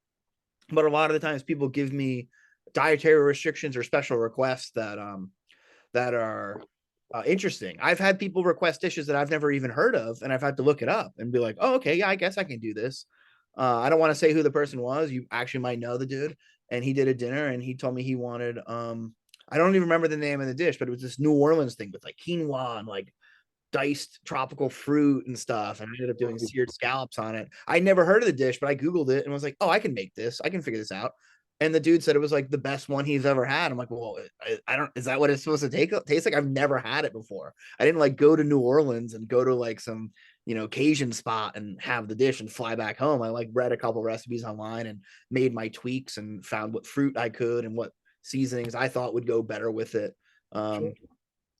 But a lot of the times people give me dietary restrictions or special requests that are interesting. I've had people request dishes that I've never even heard of, and I've had to look it up and be like, oh, okay, yeah, I guess I can do this. I don't want to say who the person was. You actually might know the dude, and he did a dinner, and he told me he wanted I don't even remember the name of the dish, but it was this New Orleans thing with like quinoa and like diced tropical fruit and stuff. And I ended up doing seared scallops on it. I never heard of the dish, but I Googled it and was like, oh, I can make this. I can figure this out. And the dude said it was like the best one he's ever had. I'm like, well, I don't, is that what it's supposed to taste like? I've never had it before. I didn't like go to New Orleans and go to like some, Cajun spot and have the dish and fly back home. I like read a couple recipes online and made my tweaks and found what fruit I could and what seasonings I thought would go better with it. Sure.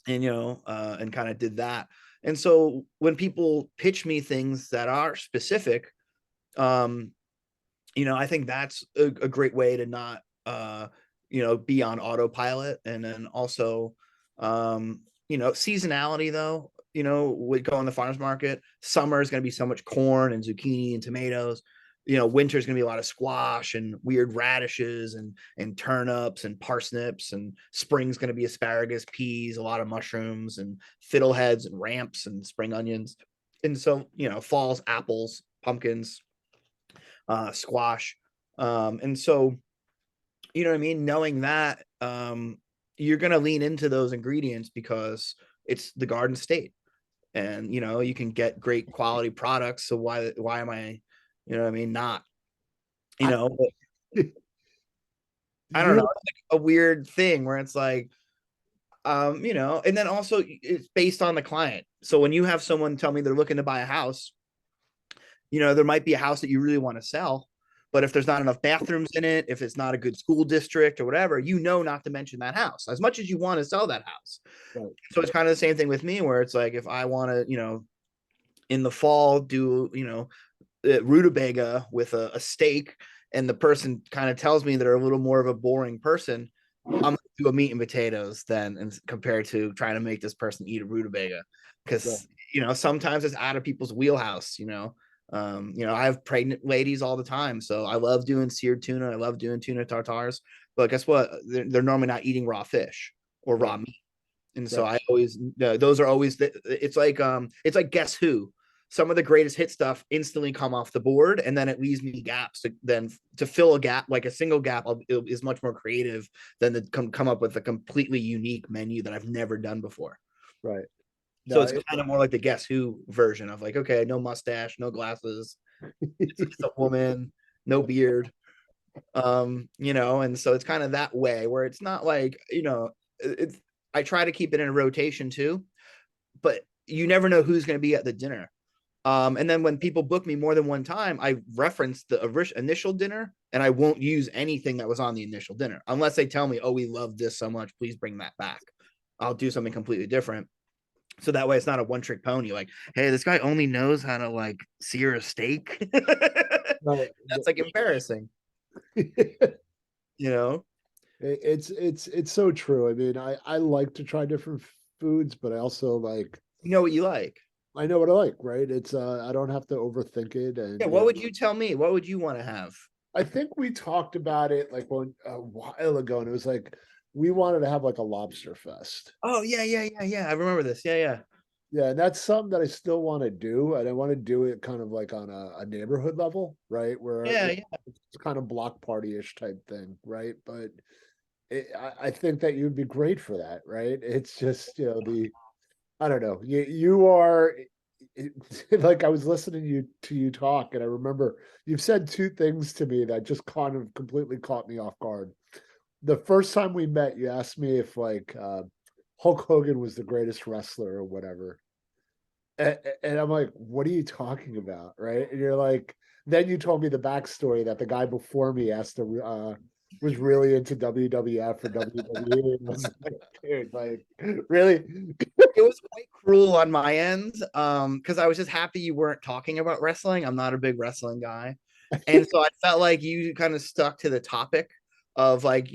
And kind of did that. And so when people pitch me things that are specific, um, I think that's a great way to not, be on autopilot. And then also, seasonality though, would go on the farmer's market. Summer is going to be so much corn and zucchini and tomatoes. Winter is going to be a lot of squash and weird radishes and turnips and parsnips, and spring's going to be asparagus, peas, a lot of mushrooms and fiddleheads and ramps and spring onions. And so, fall's apples, pumpkins, squash. And so, you know what I mean? Knowing that, you're going to lean into those ingredients because it's the garden state, and, you can get great quality products. So why am I, what I mean? Not, I, but I don't you're know. It's like a weird thing where it's like, and then also it's based on the client. So when you have someone tell me they're looking to buy a house, there might be a house that you really want to sell, but if there's not enough bathrooms in it, if it's not a good school district or whatever, not to mention that house as much as you want to sell that house. right. So it's kind of the same thing with me, where it's like, if I want to, in the fall do, rutabaga with a steak, and the person kind of tells me they're a little more of a boring person, I'm gonna do a meat and potatoes then, and compared to trying to make this person eat a rutabaga, Right. because sometimes it's out of people's wheelhouse. I have pregnant ladies all the time, so I love doing seared tuna. I love doing tuna tartars, but guess what? They're normally not eating raw fish or raw Right. meat, and so Right. I always, those are always, it's like Guess Who. Some of the greatest hit stuff instantly come off the board, and then it leaves me gaps to fill a gap. Like a single gap is much more creative than to come up with a completely unique menu that I've never done before. Right. So No, it's kind of more like the Guess Who version of like, okay, no mustache, no glasses, it's a woman, no beard. And so it's kind of that way where it's not like, it's, I try to keep it in a rotation too, but you never know who's going to be at the dinner. And then when people book me more than one time, I reference the initial dinner, and I won't use anything that was on the initial dinner unless they tell me, oh, we love this so much, please bring that back. I'll do something completely different. So that way it's not a one trick pony. Like, hey, this guy only knows how to like sear a steak. no, That's like embarrassing, you know? it's so true. I mean, I like to try different foods, but I also like, You know what you like. I know what I like, right? It's I don't have to overthink it, Yeah, and what would you tell me? What would you want to have? I think we talked about it like a while ago, and it was like we wanted to have like a lobster fest. Oh yeah, yeah, yeah, yeah. I remember this. Yeah, yeah. Yeah, and that's something that I still want to do, and I want to do it kind of like on a neighborhood level, right? Where Yeah, yeah. it's kind of block party-ish type thing, right? But I think that you'd be great for that, right? It's just, the I don't know. You are like I was listening to you talk, and I remember you've said two things to me that just kind of completely caught me off guard. The first time we met, you asked me if like Hulk Hogan was the greatest wrestler or whatever. And I'm like, what are you talking about? Right. And you're like, then you told me the backstory that the guy before me asked to was really into WWF or WWE. And I was like, dude, like, really? It was quite cruel on my end. Because I was just happy you weren't talking about wrestling. I'm not a big wrestling guy. And so I felt like you kind of stuck to the topic of like,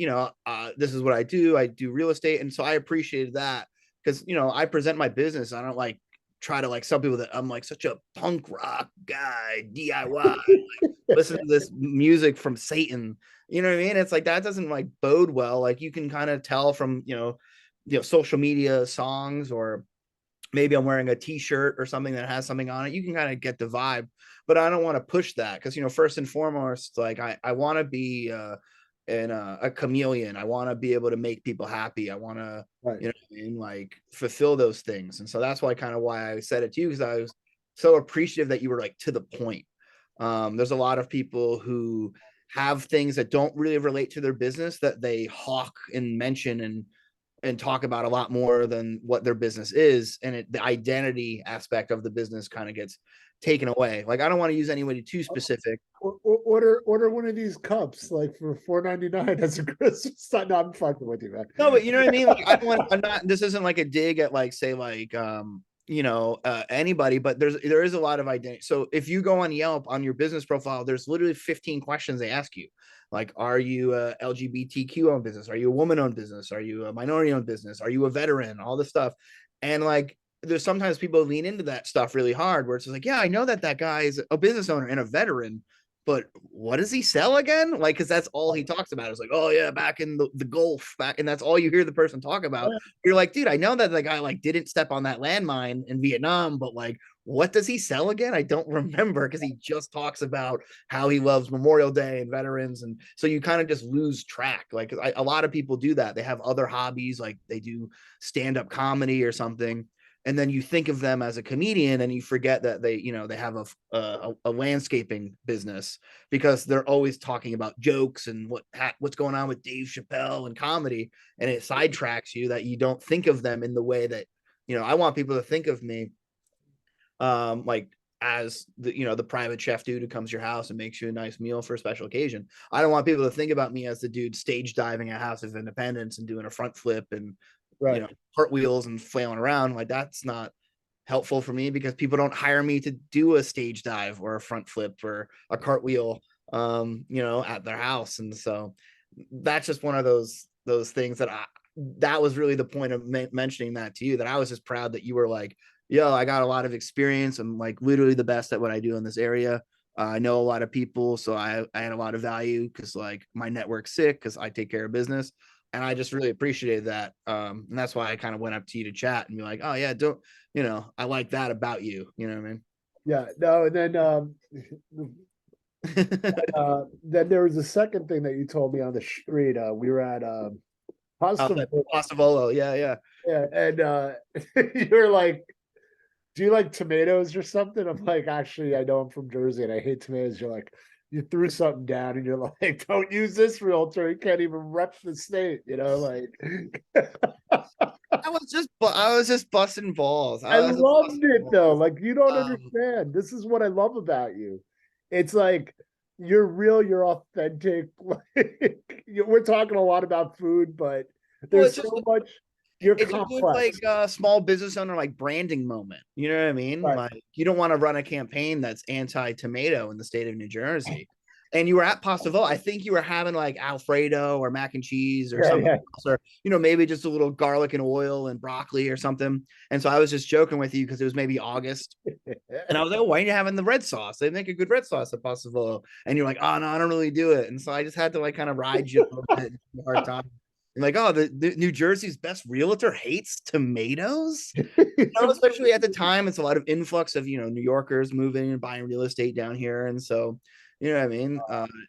this is what I do. I do real estate. And so I appreciated that because, I present my business. I don't like try to like some people that I'm like such a punk rock guy, DIY, like, listen to this music from Satan. You know what I mean? It's like that doesn't like bode well. Like you can kind of tell from, social media songs, or maybe I'm wearing a t-shirt or something that has something on it. You can kind of get the vibe, but I don't want to push that because, first and foremost, like I want to be a chameleon. I want to be able to make people happy. I want to, Right. you know what I mean, like fulfill those things. And so that's why kind of why I said it to you, because I was so appreciative that you were like to the point. There's a lot of people who have things that don't really relate to their business that they hawk and mention and talk about a lot more than what their business is, and the identity aspect of the business kind of gets taken away. Like I don't want to use anybody too specific. Order one of these cups like for $4.99 as a Christmas. No, I'm fucking with you, man. No, but you know what I mean? Like I don't want, I'm not, this isn't like a dig at like, say like, anybody, but there is a lot of identity. So if you go on Yelp on your business profile, there's literally 15 questions they ask you. Like, are you a LGBTQ owned business? Are you a woman owned business? Are you a minority owned business? Are you a veteran? All this stuff. And like, there's sometimes people lean into that stuff really hard where it's like, yeah, I know that guy is a business owner and a veteran, but what does he sell again? Like, because that's all he talks about. It's like, oh yeah, back in the Gulf, back, and that's all you hear the person talk about. You're like, dude, I know that the guy like didn't step on that landmine in Vietnam, but like, what does he sell again? I don't remember, because he just talks about how he loves Memorial Day and veterans, and so you kind of just lose track. Like a lot of people do that. They have other hobbies, like they do stand-up comedy or something, and then you think of them as a comedian and you forget that they have a landscaping business, because they're always talking about jokes and what's going on with Dave Chappelle and comedy, and it sidetracks you that you don't think of them in the way that I want people to think of me, like as the private chef dude who comes to your house and makes you a nice meal for a special occasion. I don't want people to think about me as the dude stage diving at House of Independence and doing a front flip and Right. cartwheels and flailing around. Like that's not helpful for me, because people don't hire me to do a stage dive or a front flip or a cartwheel at their house. And so that's just one of those things that was really the point of mentioning that to you, that I was just proud that you were like, yo, I got a lot of experience. I'm like literally the best at what I do in this area. I know a lot of people, so I had a lot of value, because like my network's sick, because I take care of business, and I just really appreciated that. And that's why I kind of went up to you to chat and be like, oh yeah, don't I like that about you. You know what Yeah. No, and then there was a second thing that you told me on the street. We were at I Pasta like Bowl. pasta volo, yeah, yeah. Yeah, and you're like, do you like tomatoes or something? I'm like, actually, I know I'm from Jersey and I hate tomatoes. You're like, you threw something down and you're like, don't use this realtor. He can't even rep the state, like I was just busting balls. I I was just loved busting it though. balls. Like you don't Um, understand. This is what I love about you. It's like you're real, you're authentic. Like we're talking a lot about food, but well, there's so much. You're it's a good like complex. small business owner like branding moment. You know what I mean? Right. Like you don't want to run a campaign that's anti-tomato in the state of New Jersey. And you were at Pastavol. I think you were having like Alfredo or mac and cheese or Yeah, something yeah. else, or maybe just a little garlic and oil and broccoli or something. And so I was just joking with you, because it was maybe August. And I was like, oh, why are you having the red sauce? They make a good red sauce at Pastavolo. And you're like, oh no, I don't really do it. And so I just had to like kind of ride you a little bit, hard time. And like, oh, the New Jersey's best realtor hates tomatoes. Especially at the time, it's a lot of influx of New Yorkers moving and buying real estate down here, and so what I mean.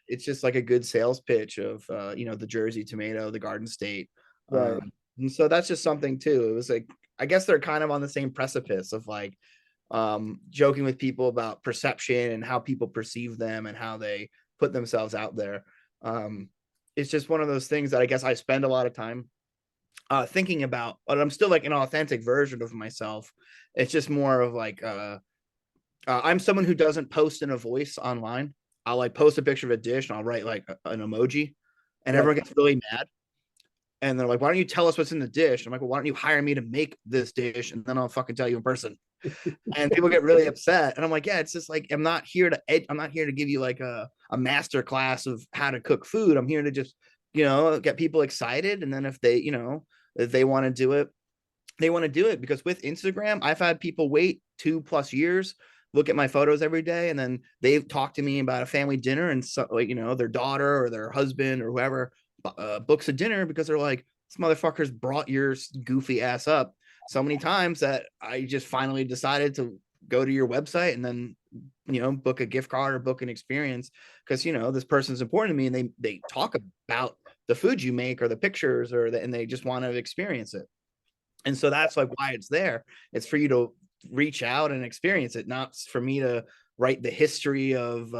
It's just like a good sales pitch of the Jersey tomato, the Garden State, Right. and so that's just something too. It was like, I guess they're kind of on the same precipice of like joking with people about perception and how people perceive them and how they put themselves out there. Um, it's just one of those things that I guess I spend a lot of time thinking about, but I'm still like an authentic version of myself. It's just more of like I'm someone who doesn't post in a voice online. I'll like post a picture of a dish and I'll write like an emoji, and Right. everyone gets really mad. And they're like, "Why don't you tell us what's in the dish?" I'm like, "Well, why don't you hire me to make this dish, and then I'll fucking tell you in person." And people get really upset, and I'm like, "Yeah, it's just like I'm not here to give you like a master class of how to cook food. I'm here to just get people excited, and then if they want to do it, they want to do it, because with Instagram, I've had people wait 2+ years, look at my photos every day, and then they've talked to me about a family dinner, and so like their daughter or their husband or whoever books a dinner, because they're like, this motherfucker's brought your goofy ass up so many times that I just finally decided to go to your website, and then book a gift card or book an experience because this person's important to me, and they talk about the food you make or the pictures and they just want to experience it. And so that's like why it's there. It's for you to reach out and experience it, not for me to write the history of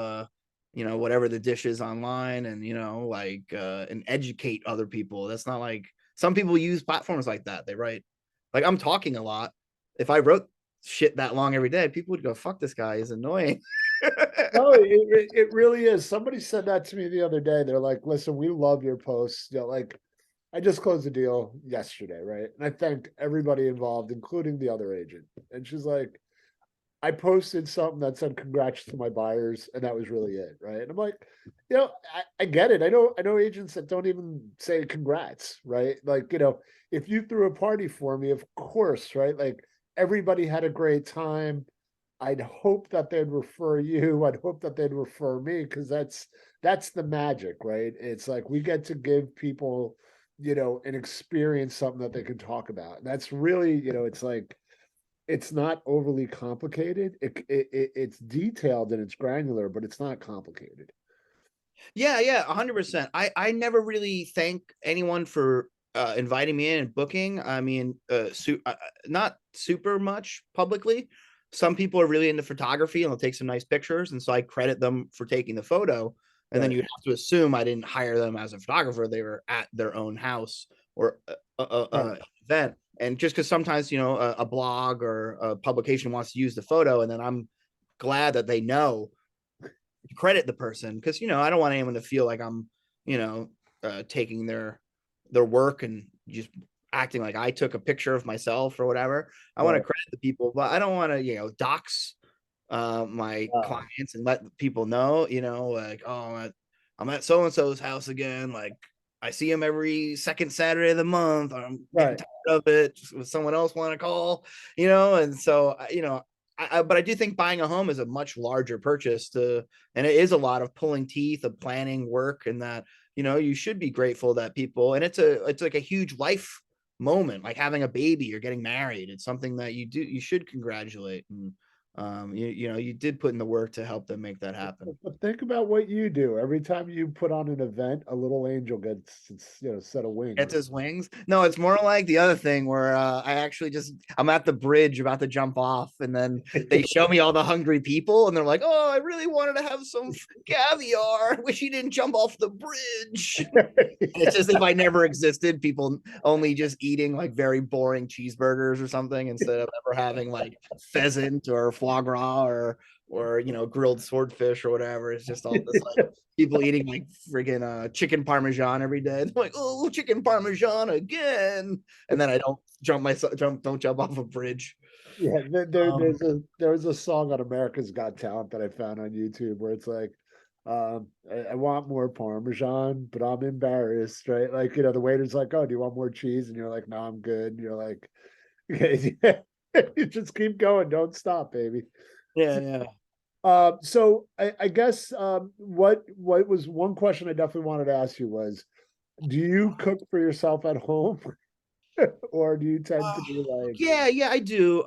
whatever the dish is online, and and educate other people. That's not like some people use platforms like that. They write, like, I'm talking a lot. If I wrote shit that long every day, people would go, fuck this guy, is annoying. No, it really is. Somebody said that to me the other day. They're like, listen, we love your posts. Like I just closed a deal yesterday, right? And I thanked everybody involved, including the other agent. And she's like, I posted something that said congrats to my buyers, and that was really it, right? And I'm like, I get it. I know agents that don't even say congrats, right? Like, if you threw a party for me, of course, right? Like everybody had a great time. I'd hope that they'd refer you. I'd hope that they'd refer me because that's the magic, right? It's like we get to give people, an experience, something that they can talk about. And that's really, it's like it's not overly complicated. It's detailed and it's granular, but it's not complicated. Yeah, 100%. I never really thank anyone for inviting me in and booking. I mean, not super much publicly. Some people are really into photography and they'll take some nice pictures, and so I credit them for taking the photo. And then Right. you'd have to assume I didn't hire them as a photographer; they were at their own house or Right. event. And just because sometimes a blog or a publication wants to use the photo, and then I'm glad that they know credit the person, because I don't want anyone to feel like I'm taking their work and just acting like I took a picture of myself or whatever. I want to Right. credit the people, but I don't want to dox my Uh, clients and let people know, like, oh, I'm at so and so's house again, like I see him every second Saturday of the month. I'm getting right. tired of it. Would someone else want to call? And so but I do think buying a home is a much larger purchase and it is a lot of pulling teeth of planning work, and that you should be grateful that people, and it's like a huge life moment, like having a baby or getting married. It's something that you should congratulate, and you did put in the work to help them make that happen. But think about what you do. Every time you put on an event, a little angel gets its, set of Gets wings. his wings. No, it's more like the other thing where I'm at the bridge about to jump off, and then they show me all the hungry people, and they're like, "Oh, I really wanted to have some caviar. Wish you didn't jump off the bridge." It's as if I never existed. People only just eating like very boring cheeseburgers or something instead of ever having like pheasant or foie gras or grilled swordfish or whatever. It's just all this like people eating like friggin' chicken parmesan every day. They're like, oh, chicken parmesan again, and then I don't jump off a bridge. Yeah, Um, there's a song on America's Got Talent that I found on YouTube where it's like, I want more Parmesan, but I'm embarrassed, right? Like, the waiter's like, oh, do you want more cheese? And you're like, no, I'm good. And you're like, okay, you just keep going, don't stop, baby. yeah. So I guess what was one question I definitely wanted to ask you was, do you cook for yourself at home, or do you tend to be like, Yeah, I do.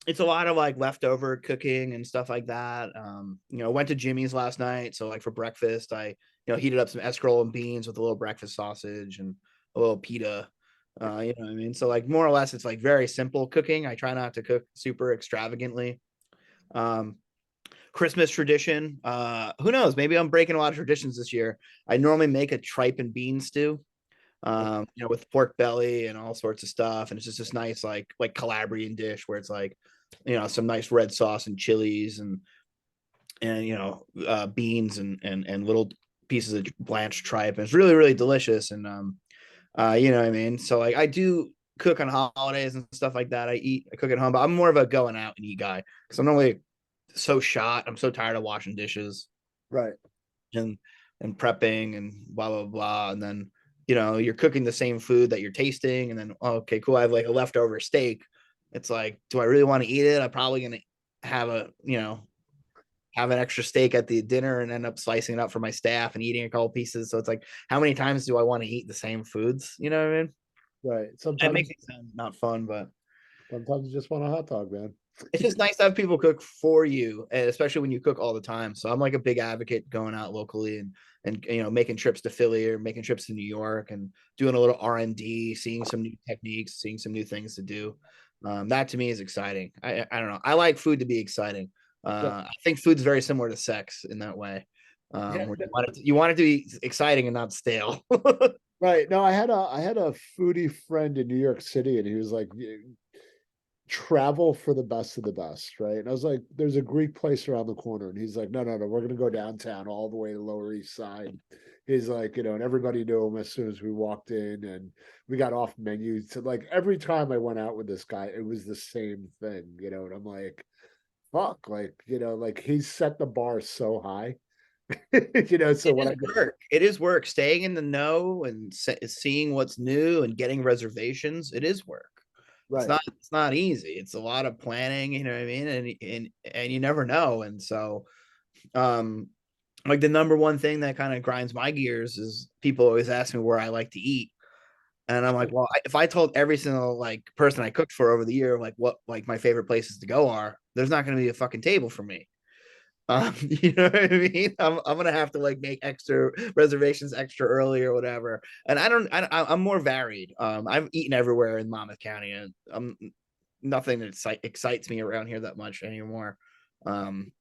It's a lot of like leftover cooking and stuff like that. Went to Jimmy's last night, so like for breakfast, I heated up some escarole and beans with a little breakfast sausage and a little pita. You know what I mean? So like more or less, it's like very simple cooking. I try not to cook super extravagantly. Um, Christmas tradition. Who knows? Maybe I'm breaking a lot of traditions this year. I normally make a tripe and bean stew, with pork belly and all sorts of stuff. And it's just this nice, like Calabrian dish where it's like, some nice red sauce and chilies and beans and little pieces of blanched tripe. And it's really, really delicious. And you know what I mean? So like I do cook on holidays and stuff like that. I cook at home, but I'm more of a going out and eat guy because I'm normally so shot. I'm so tired of washing dishes right? and and prepping and blah blah blah, and then you're cooking the same food that you're tasting, and then okay, cool, I have like a leftover steak. It's like, do I really want to eat it? I'm probably gonna have have an extra steak at the dinner and end up slicing it up for my staff and eating a couple pieces. So it's like, how many times do I want to eat the same foods? You know what I mean? Right. It makes it sound not fun, but Sometimes you just want a hot dog, man. It's just nice to have people cook for you, and especially when you cook all the time. So I'm like a big advocate going out locally and making trips to Philly or making trips to New York and doing a little R&D, seeing some new techniques, seeing some new things to do. That to me is exciting. I don't know. I like food to be exciting. I think food's very similar to sex in that way. Yeah, Where you want it to be exciting and not stale. right. No, I had a foodie friend in New York City, and he was like, travel for the best of the best, right? And I was like, there's a Greek place around the corner. And he's like, no, no, no, we're gonna go downtown all the way to the Lower East Side. He's like, and everybody knew him as soon as we walked in, and we got off menu. So like every time I went out with this guy, it was the same thing, and I'm like, fuck, like, like he's set the bar so high. So It when is I go, work. It is work. Staying in the know and seeing what's new and getting reservations. It is work. It's right. not. It's not easy. It's a lot of planning. You know what I mean? And you never know. And so, um, like the number one thing that kind of grinds my gears is people always ask me where I like to eat, and I'm like, well, if I told every single like person I cooked for over the year like what like my favorite places to go are, there's not going to be a fucking table for me. You know what I mean? I'm gonna have to like make extra reservations extra early or whatever. And I'm more varied. I've eaten everywhere in Monmouth County, and nothing that excites me around here that much anymore.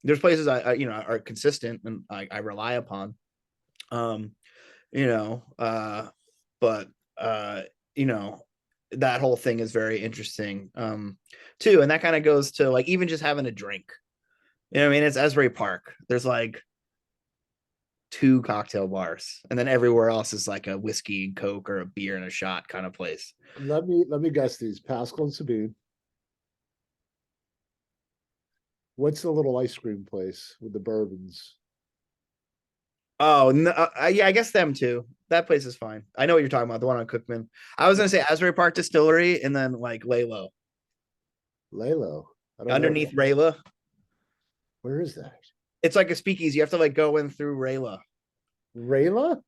There's places I are consistent and I rely upon. Um, you know, but you know, that whole thing is very interesting. Too, and that kind of goes to like even just having a drink. You know what I mean? It's Asbury Park. There's like two cocktail bars, and then everywhere else is like a whiskey and Coke or a beer and a shot kind of place. Let me guess these. Pascal and Sabine. What's the little ice cream place with the bourbons? Oh no, yeah, I guess them too. That place is fine. I know what you're talking about, the one on Cookman. I was gonna say Asbury Park Distillery, and then like Laylo Lalo. I don't know. underneath Rayla. Where is that? It's like a speakeasy. You have to like go in through Rayla. Rayla?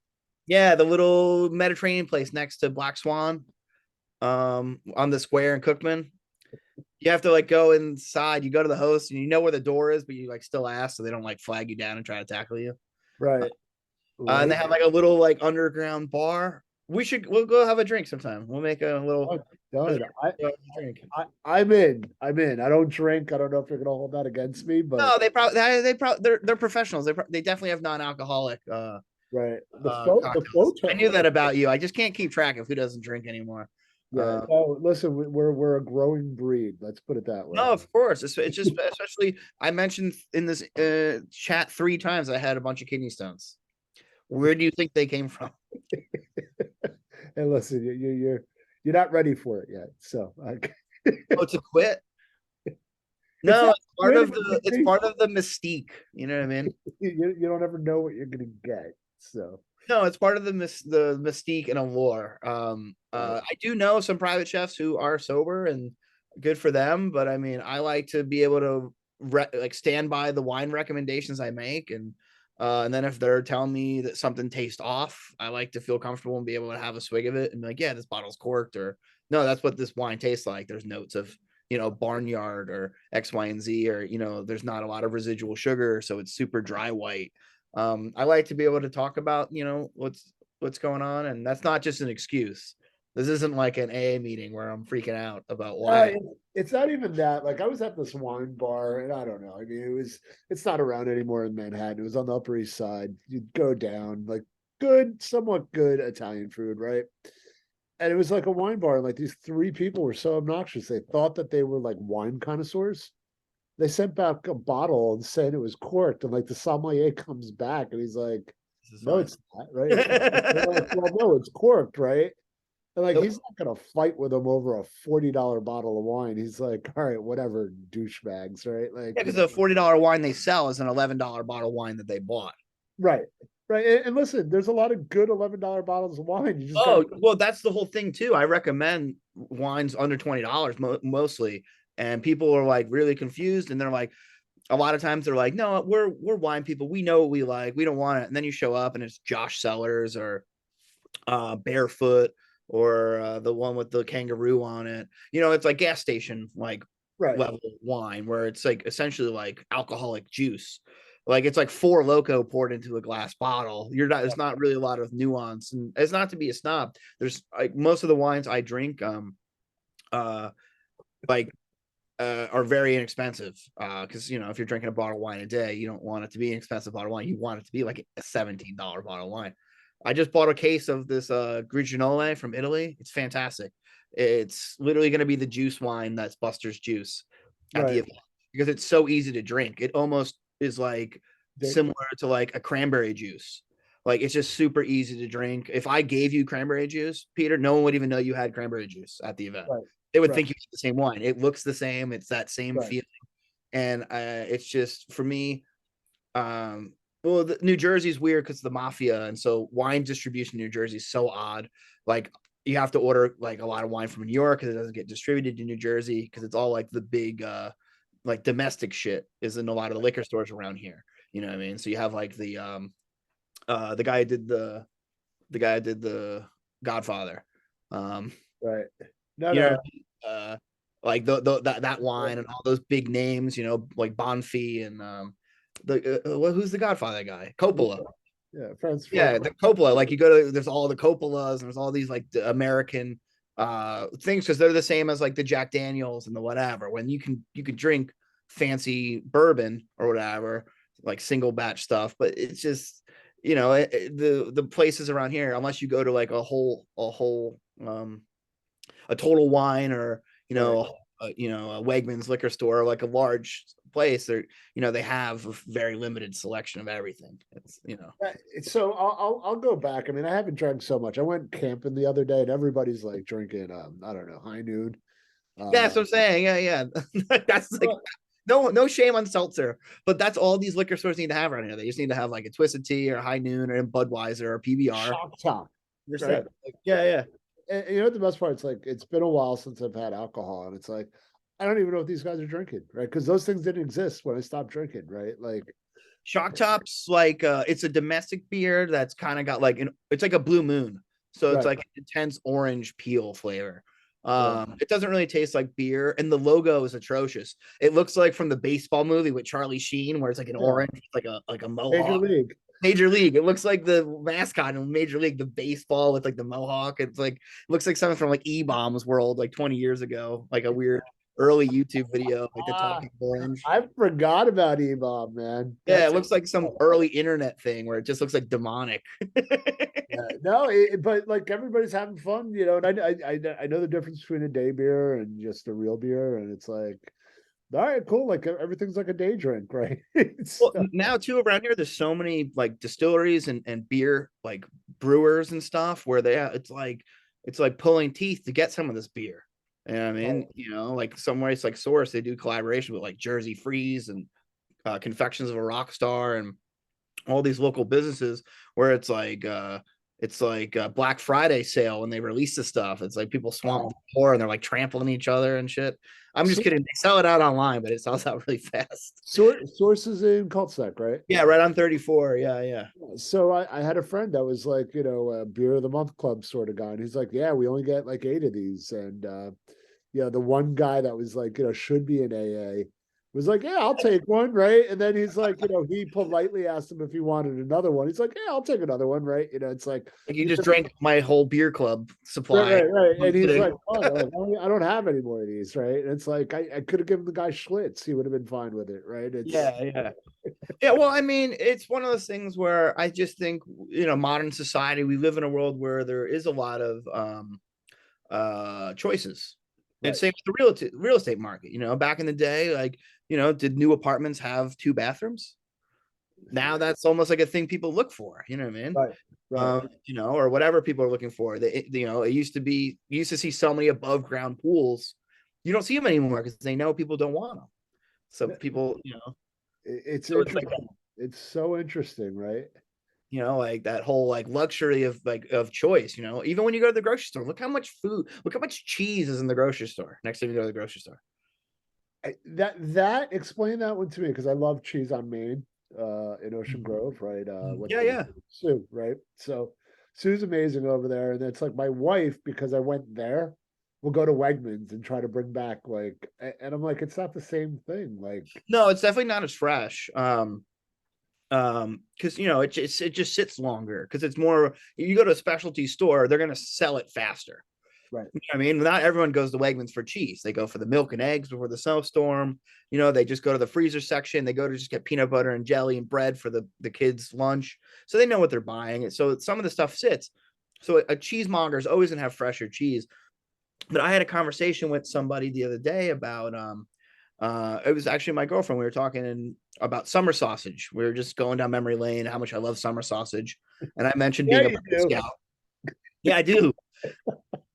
Yeah, the little Mediterranean place next to Black Swan, on the square in Cookman. You have to like go inside. You go to the host, and you know where the door is, but you like still ask, so they don't like flag you down and try to tackle you. Right. And they Lay. have like a little like underground bar. We'll go have a drink sometime. We'll make a little Oh, done. drink. I'm in. I'm in. I don't drink. I don't know if you're gonna hold that against me, but No, they probably they're professionals. They definitely have non-alcoholic right. The cocktails. I photo. knew that about you. I just can't keep track of who doesn't drink anymore. Yeah. No, listen, we're a growing breed. Let's put it that way. No, of course. It's just especially I mentioned in this chat 3 times I had a bunch of kidney stones. Where do you think they came from? And listen, you're not ready for it yet. So Oh, to quit? it's No, not it's part of quitting. the mystique. You know what I mean? You don't ever know what you're gonna get. So No, it's part of the mystique and allure. right. I do know some private chefs who are sober and good for them, but I mean, I like to be able to like stand by the wine recommendations I make, and then if they're telling me that something tastes off, I like to feel comfortable and be able to have a swig of it and be like, yeah, this bottle's corked, or no, that's what this wine tastes like. There's notes of barnyard or X, Y, and Z, or there's not a lot of residual sugar, so it's super dry white. I like to be able to talk about what's going on, and that's not just an excuse. This isn't like an AA meeting where I'm freaking out about why. It's not even that. Like I was at this wine bar, and I don't know. I mean, it's not around anymore in Manhattan. It was on the Upper East Side. You'd go down, like good, somewhat good Italian food, right? And it was like a wine bar. And like these three people were so obnoxious. They thought that they were like wine connoisseurs. They sent back a bottle and said it was corked. And like the sommelier comes back and he's like, This is no, fine. it's not, right? They're like, well, no, it's corked, right? And like Nope. he's not gonna fight with him over a $40 bottle of wine. He's like, all right, whatever, douchebags, right? Yeah, Like, because the $40 wine they sell is an $11 bottle of wine that they bought. right, right. And listen, there's a lot of good $11 bottles of wine. You just gotta Oh, well, that's the whole thing too. I recommend wines under $20 mostly, and people are like really confused, and they're like, a lot of times they're like, no, we're wine people. We know what we like. We don't want it. And then you show up and it's Josh Sellers or Barefoot or the one with the kangaroo on it. It's like gas station like Right. level wine where it's like essentially like alcoholic juice. Like it's like Four Loco poured into a glass bottle. You're not. There's not really a lot of nuance, and it's not to be a snob. There's like most of the wines I drink, uh, like are very inexpensive. Because if you're drinking a bottle of wine a day, you don't want it to be an expensive bottle of wine. You want it to be like a $17 bottle of wine. I just bought a case of this Grigianole from Italy. It's fantastic. It's literally going to be the juice wine that's Buster's juice at the Right. event because it's so easy to drink. It almost is like They, similar to like a cranberry juice. Like it's just super easy to drink. If I gave you cranberry juice, Peter, no one would even know you had cranberry juice at the event. right. They would Right. think you had the same wine. It looks the same. It's that same Right. feeling, and it's just for me. Well, New Jersey's weird because the mafia, and so wine distribution in New Jersey is so odd. Like you have to order like a lot of wine from New York because it doesn't get distributed in New Jersey because it's all like the big like domestic shit is in a lot of the liquor stores around here. You know what I mean? So you have like the guy who did the Godfather. Um, Right. No, you know, no. like that wine and all those big names, like Bonfi and who's the Godfather guy? Coppola. Yeah. Friends. Yeah, the Coppola. Like you go to there's all the Coppolas and there's all these like the American things because they're the same as like the Jack Daniels and the whatever. When you can drink fancy bourbon or whatever, like single batch stuff, but it's just the places around here, unless you go to like a Total Wine or Right. a Wegmans liquor store, like a large place, they have a very limited selection of everything. It's. So I'll go back. I mean, I haven't drank so much. I went camping the other day, and everybody's like drinking. I don't know, High Noon. Yeah, Uh, that's what I'm saying. Yeah, yeah. That's like but no shame on seltzer, but that's all these liquor stores need to have right here. They just need to have like a Twisted Tea or High Noon or Budweiser or PBR. Shock Top, right? 100%. Like, yeah, yeah. And you know what the best part? It's like it's been a while since I've had alcohol, and it's like I don't even know what these guys are drinking, right? Because those things didn't exist when I stopped drinking, right? Like, Shock Top's like it's a domestic beer that's kind of got like it's like a Blue Moon. So it's right, like an intense orange peel flavor. right. It doesn't really taste like beer, and the logo is atrocious. It looks like from the baseball movie with Charlie Sheen, where it's like an Yeah, orange, like a Major mohawk. League. Major League. It looks like the mascot in Major League, the baseball with like the mohawk. It's like looks like something from like E-Bombs World, like 20 years ago, like a weird early YouTube video, like the Ah, talking orange. I forgot about E-Bomb, man. Yeah, it That's looks like some early internet thing where it just looks like demonic. yeah, no, but like everybody's having fun, and I know the difference between a day beer and just a real beer, and it's like, all right, cool. Like everything's like a day drink, right? Well, now too around here, there's so many like distilleries and beer like brewers and stuff where it's like pulling teeth to get some of this beer. And I mean, like somewhere it's like Source, they do collaboration with like Jersey Freeze and Confections of a Rock Star and all these local businesses where it's like Black Friday sale when they release the stuff. It's like people swamp the floor and they're like trampling each other and shit. I'm just So, kidding. They sell it out online, but it sells out really fast. sources in Cultsec, right? Yeah, right on 34. Yeah, yeah. So I had a friend that was like, a beer of the month club sort of guy. And he's like, yeah, we only get like 8 of these. And the one guy that was like, should be an AA was like, yeah, I'll take one, right? And then he's like, he politely asked him if he wanted another one. He's like, yeah, I'll take another one, right? It's like Like you just drank my whole beer club right, supply. right, right. I'm And he's kidding. like, oh, like, I don't have any more of these, right? And it's like I could have given the guy Schlitz. He would have been fine with it, right? It's Yeah, yeah. Yeah, well, I mean, it's one of those things where I just think, modern society, we live in a world where there is a lot of choices. And right. same with the real estate market. Back in the day, like, did new apartments have 2 bathrooms? Now that's almost like a thing people look for, you know what I mean? Right, right. Or whatever people are looking for. It used to be, you used to see so many above ground pools. You don't see them anymore because they know people don't want them. So people, It's so it's like, interesting. It's so interesting, right? like that whole like luxury of choice, even when you go to the grocery store, look how much cheese is in the grocery store next time you go to the grocery store. That explain that one to me because I love cheese on Maine, in Ocean Grove, right? What's Yeah, her name? yeah. Sue, right? So Sue's amazing over there, and it's like my wife because I went there we'll go to Wegmans and try to bring back like, and I'm like, it's not the same thing. Like, No, it's definitely not as fresh. Because it just sits longer because it's more. You go to a specialty store, they're gonna sell it faster. right, I mean, not everyone goes to Wegmans for cheese. They go for the milk and eggs before the snowstorm. They just go to the freezer section. They go to just get peanut butter and jelly and bread for the kids' lunch. So they know what they're buying. So some of the stuff sits. So a cheesemonger is always gonna have fresher cheese. But I had a conversation with somebody the other day about it was actually my girlfriend. We were talking about summer sausage. We were just going down memory lane, how much I love summer sausage. And I mentioned yeah, being a you Boy do. Scout. Yeah, I do.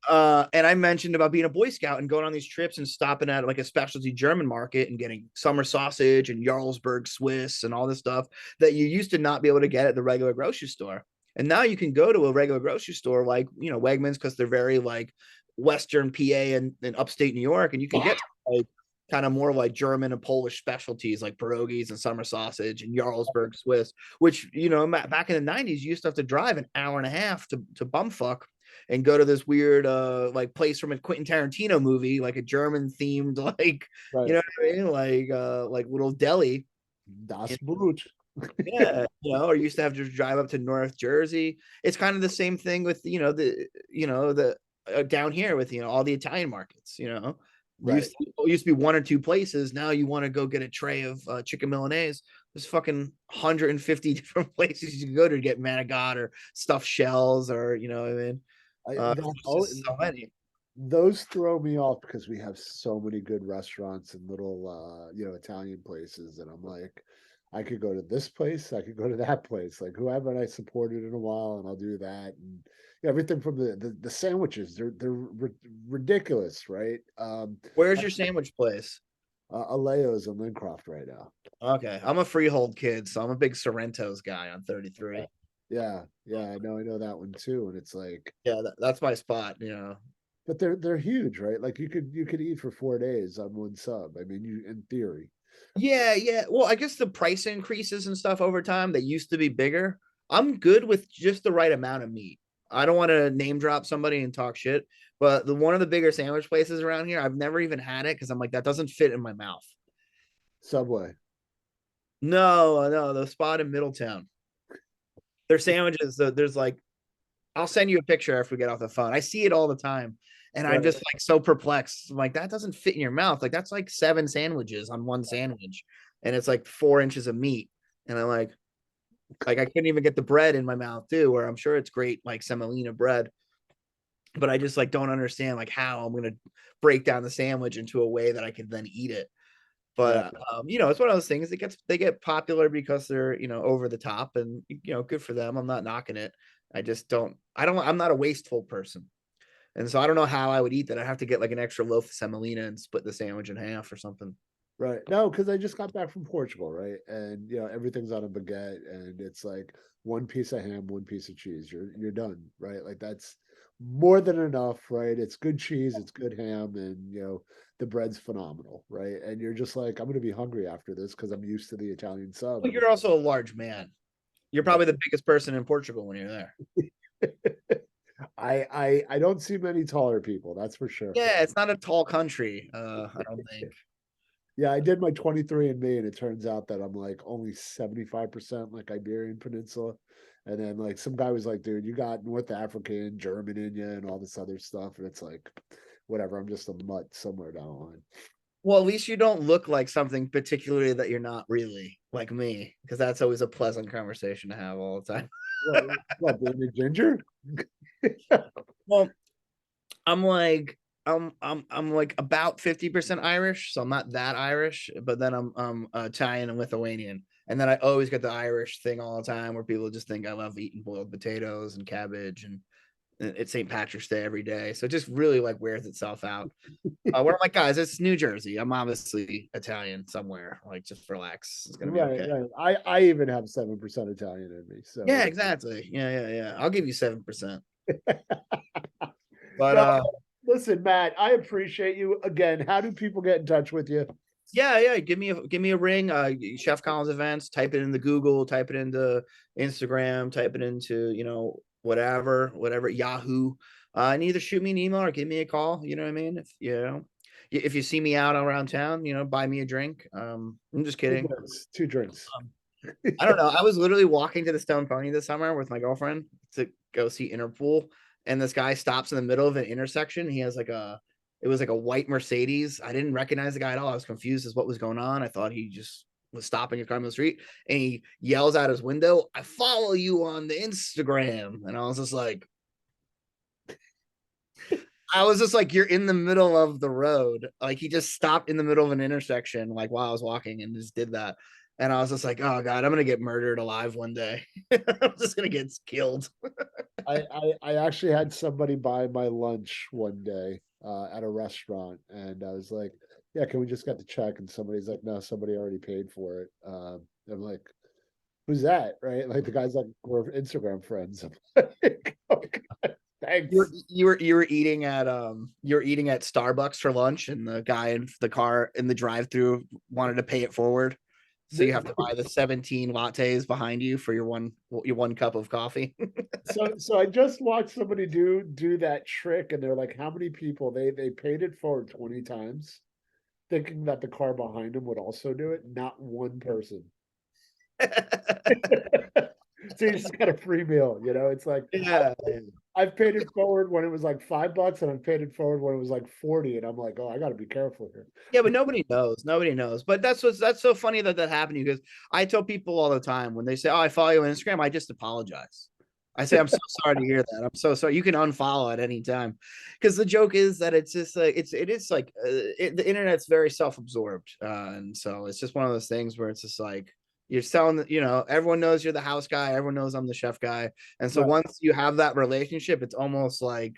And I mentioned about being a Boy Scout and going on these trips and stopping at like a specialty German market and getting summer sausage and Jarlsberg Swiss and all this stuff that you used to not be able to get at the regular grocery store. And now you can go to a regular grocery store like, Wegmans, because they're very like Western PA and upstate New York. And you can get like kind of more like German and Polish specialties like pierogies and summer sausage and Jarlsberg Swiss, which, back in the 90s, you used to have to drive an hour and a half to bumfuck and go to this weird like place from a Quentin Tarantino movie, like a German themed like Right. what I mean, like little deli. Das Brot. Yeah, or you used to have to drive up to North Jersey. It's kind of the same thing with the down here with all the Italian markets. Right. Used to be one or two places. Now you want to go get a tray of chicken Milanese. There's fucking 150 different places you can go to get manigot or stuffed shells or what I mean. That It's just so many. those throw me off because we have so many good restaurants and little Italian places, and I'm like, I could go to this place, I could go to that place. Like, who haven't I supported in a while? And I'll do that. And everything from the sandwiches, they're ridiculous, right? Where's your sandwich place? Aleo's in Lincroft right now. Okay, I'm a freehold kid, so I'm a big Sorrento's guy on 33. Yeah, I know that one too. And it's like, Yeah, that's my spot. but they're huge, right? Like you could eat for 4 days on one sub. I mean, you in theory. Yeah, yeah. Well, I guess the price increases and stuff over time. They used to be bigger. I'm good with just the right amount of meat. I don't want to name drop somebody and talk shit, but one of the bigger sandwich places around here, I've never even had it because I'm like that doesn't fit in my mouth. Subway. No, no, the spot in Middletown. Their sandwiches, there's like I'll send you a picture after we get off the phone. I see it all the time. And I'm Right. just like so perplexed. I'm like, that doesn't fit in your mouth. Like, that's like 7 sandwiches on one sandwich. And it's like 4 inches of meat. And I'm like I couldn't even get the bread in my mouth, too, where I'm sure it's great, like semolina bread. But I just like don't understand like how I'm gonna break down the sandwich into a way that I could then eat it. Right. But it's one of those things that they get popular because they're over the top and good for them. I'm not knocking it. I'm not a wasteful person. And so I don't know how I would eat that. I'd have to get like an extra loaf of semolina and split the sandwich in half or something. Right. No, because I just got back from Portugal, right? And everything's on a baguette and it's like one piece of ham, one piece of cheese. You're done, right? Like that's more than enough, right? It's good cheese, it's good ham, and the bread's phenomenal, right? And you're just like, I'm gonna be hungry after this because I'm used to the Italian sub. Well, you're also a large man. You're Right. probably the biggest person in Portugal when you're there. I don't see many taller people, that's for sure. Yeah, it's not a tall country. I don't think. Yeah, I did my 23 and Me, and it turns out that I'm like only 75% like Iberian Peninsula. And then like some guy was like, dude, you got North African, German in you, and all this other stuff. And it's like, whatever, I'm just a mutt somewhere down the line. Well, at least you don't look like something particularly that you're not really, like me, because that's always a pleasant conversation to have all the time. What, being a ginger? Well, I'm like I'm like about 50% Irish, so I'm not that Irish, but then I'm Italian and Lithuanian. And then I always get the Irish thing all the time where people just think I love eating boiled potatoes and cabbage and it's St. Patrick's Day every day. So it just really like wears itself out. Where I'm like, guys, it's New Jersey. I'm obviously Italian somewhere. Like, just relax. It's gonna be Right, okay. right. I even have 7% Italian in me. So Yeah, exactly. Yeah. I'll give you 7%. But no, listen, Matt, I appreciate you. Again, how do people get in touch with you? yeah. Give me a ring. Chef Collins events. Type it into Google. Type it into Instagram. Type it into whatever Yahoo. And either shoot me an email or give me a call. You know what I mean? If you see me out around town, buy me a drink. I'm just Two kidding. drinks. Two drinks. Um, I don't know. I was literally walking to the Stone Pony this summer with my girlfriend to go see Interpol, and this guy stops in the middle of an intersection. He has it was like a white Mercedes. I didn't recognize the guy at all. I was confused as what was going on. I thought he just was stopping his car on the street, and he yells out his window, "I follow you on the Instagram," and I was just like, you're in the middle of the road. Like he just stopped in the middle of an intersection, like while I was walking, and just did that. And I was just like, oh God, I'm gonna get murdered alive one day. I'm just gonna get killed. I actually had somebody buy my lunch one day at a restaurant, and I was like, "Yeah, can we just get the check?" And somebody's like, "No, somebody already paid for it." I'm like, "Who's that?" Right? Like the guy's like, "We're Instagram friends." I'm like, "Okay, thanks." You were eating at Starbucks for lunch, and the guy in the car in the drive-through wanted to pay it forward. So you have to buy the 17 lattes behind you for your one cup of coffee. So I just watched somebody do that trick, and they're like, "How many people?" They paid it forward 20 times, thinking that the car behind them would also do it. Not one person. So you just got a free meal, you know? It's like Yeah. I've paid it forward when it was like $5, and I've paid it forward when it was like 40, and I'm like, "Oh, I gotta be careful here." Yeah, but nobody knows. Nobody knows. But that's so funny that happened to you, because I tell people all the time when they say, "Oh, I follow you on Instagram," I just apologize. I say, "I'm so sorry to hear that. I'm so sorry." You can unfollow at any time, because the joke is that it's just like it is like the internet's very self-absorbed, and so it's just one of those things where it's just like you're selling. Everyone knows you're the house guy. Everyone knows I'm the chef guy, and so Right, once you have that relationship, it's almost like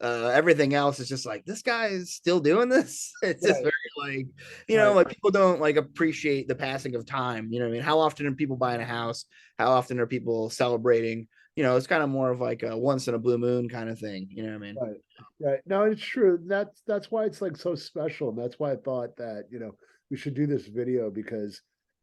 everything else is just like, this guy is still doing this. It's just right, very like, right. like people don't like appreciate the passing of time. You know what I mean? How often are people buying a house? How often are people celebrating? It's kind of more of like a once in a blue moon kind of thing. You know what I mean? Right. Right. No, it's true. That's why it's like so special. And that's why I thought that, we should do this video because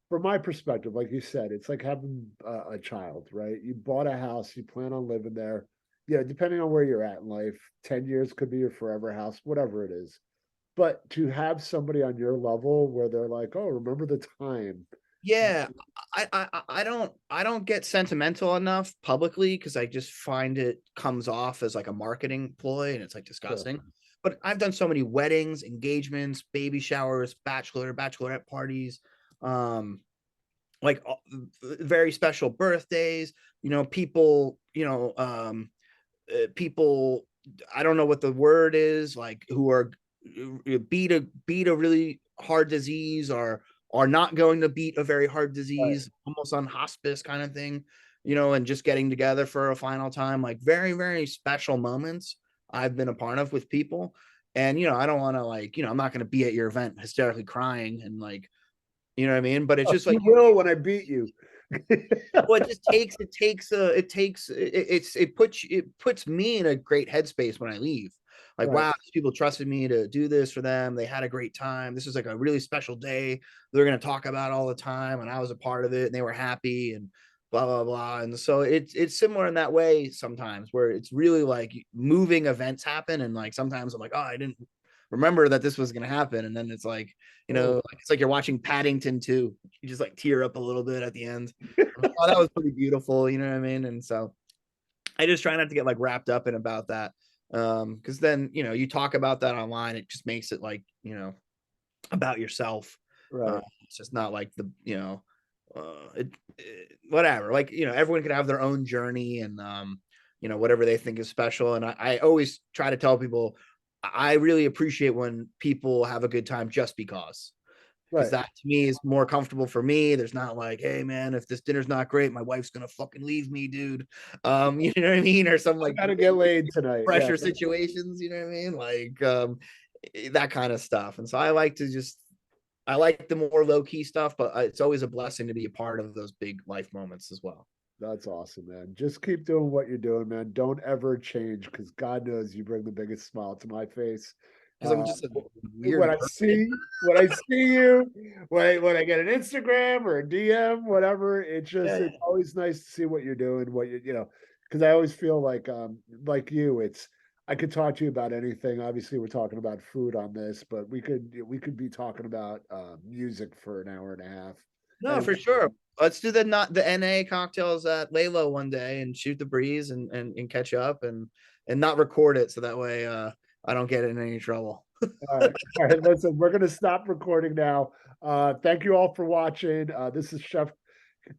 from my perspective, like you said, it's like having a child, right? You bought a house, you plan on living there. Yeah, depending on where you're at in life, 10 years could be your forever house, whatever it is. But to have somebody on your level where they're like, "Oh, remember the time." Yeah, I don't get sentimental enough publicly, because I just find it comes off as like a marketing ploy, and it's like Sure. disgusting. But I've done so many weddings, engagements, baby showers, bachelorette parties, um, like very special birthdays. People, people, I don't know what the word is, like who are beat a really hard disease, or are not going to beat a very hard Right. disease, almost on hospice kind of thing, and just getting together for a final time, like very, very special moments I've been a part of with people. And I don't want to, like, I'm not going to be at your event hysterically crying and, like, you know what I mean? But it's Oh, just you like, will when I beat you. well, it puts me in a great headspace when I leave. Like, Right. wow, these people trusted me to do this for them. They had a great time. This was like a really special day. They're gonna talk about all the time, and I was a part of it, and they were happy, and blah blah blah. And so it's similar in that way sometimes, where it's really like moving events happen, and like sometimes I'm like, oh, I didn't remember that this was gonna happen, and then it's like, Oh, like it's like you're watching Paddington 2. You just like tear up a little bit at the end. Oh, that was pretty beautiful, you know what I mean? And so I just try not to get like wrapped up in about that. Because then, you talk about that online, it just makes it like, about yourself. right. It's just not like whatever. Like, everyone can have their own journey, and whatever they think is special. And I always try to tell people I really appreciate when people have a good time just because Right. that to me is more comfortable for me. There's not like, hey man, if this dinner's not great, my wife's gonna fucking leave me, dude. You know what I mean? Or some I like gotta get laid tonight. Yeah. pressure situations, you know what I mean? Like that kind of stuff. And so I like the more low key stuff, but it's always a blessing to be a part of those big life moments as well. That's awesome, man. Just keep doing what you're doing, man. Don't ever change because God knows you bring the biggest smile to my face. Because I'm Uh, just a when weird I person. see you, when I get an Instagram or a DM, whatever, it's always nice to see what you're doing, what because I always feel like you, it's I could talk to you about anything. Obviously, we're talking about food on this, but we could be talking about music for an hour and a half. No, Anyway, for sure. Let's do the not the NA cocktails at Laylo one day and shoot the breeze and catch up and not record it so that way I don't get in any trouble. all right. Listen, we're gonna stop recording now. Thank you all for watching. This is Chef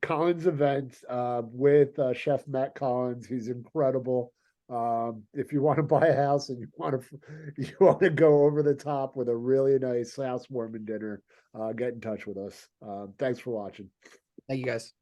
Collins event with Chef Matt Collins. He's incredible. If you want to buy a house and you want to go over the top with a really nice housewarming dinner, get in touch with us. Thanks for watching. Thank you guys.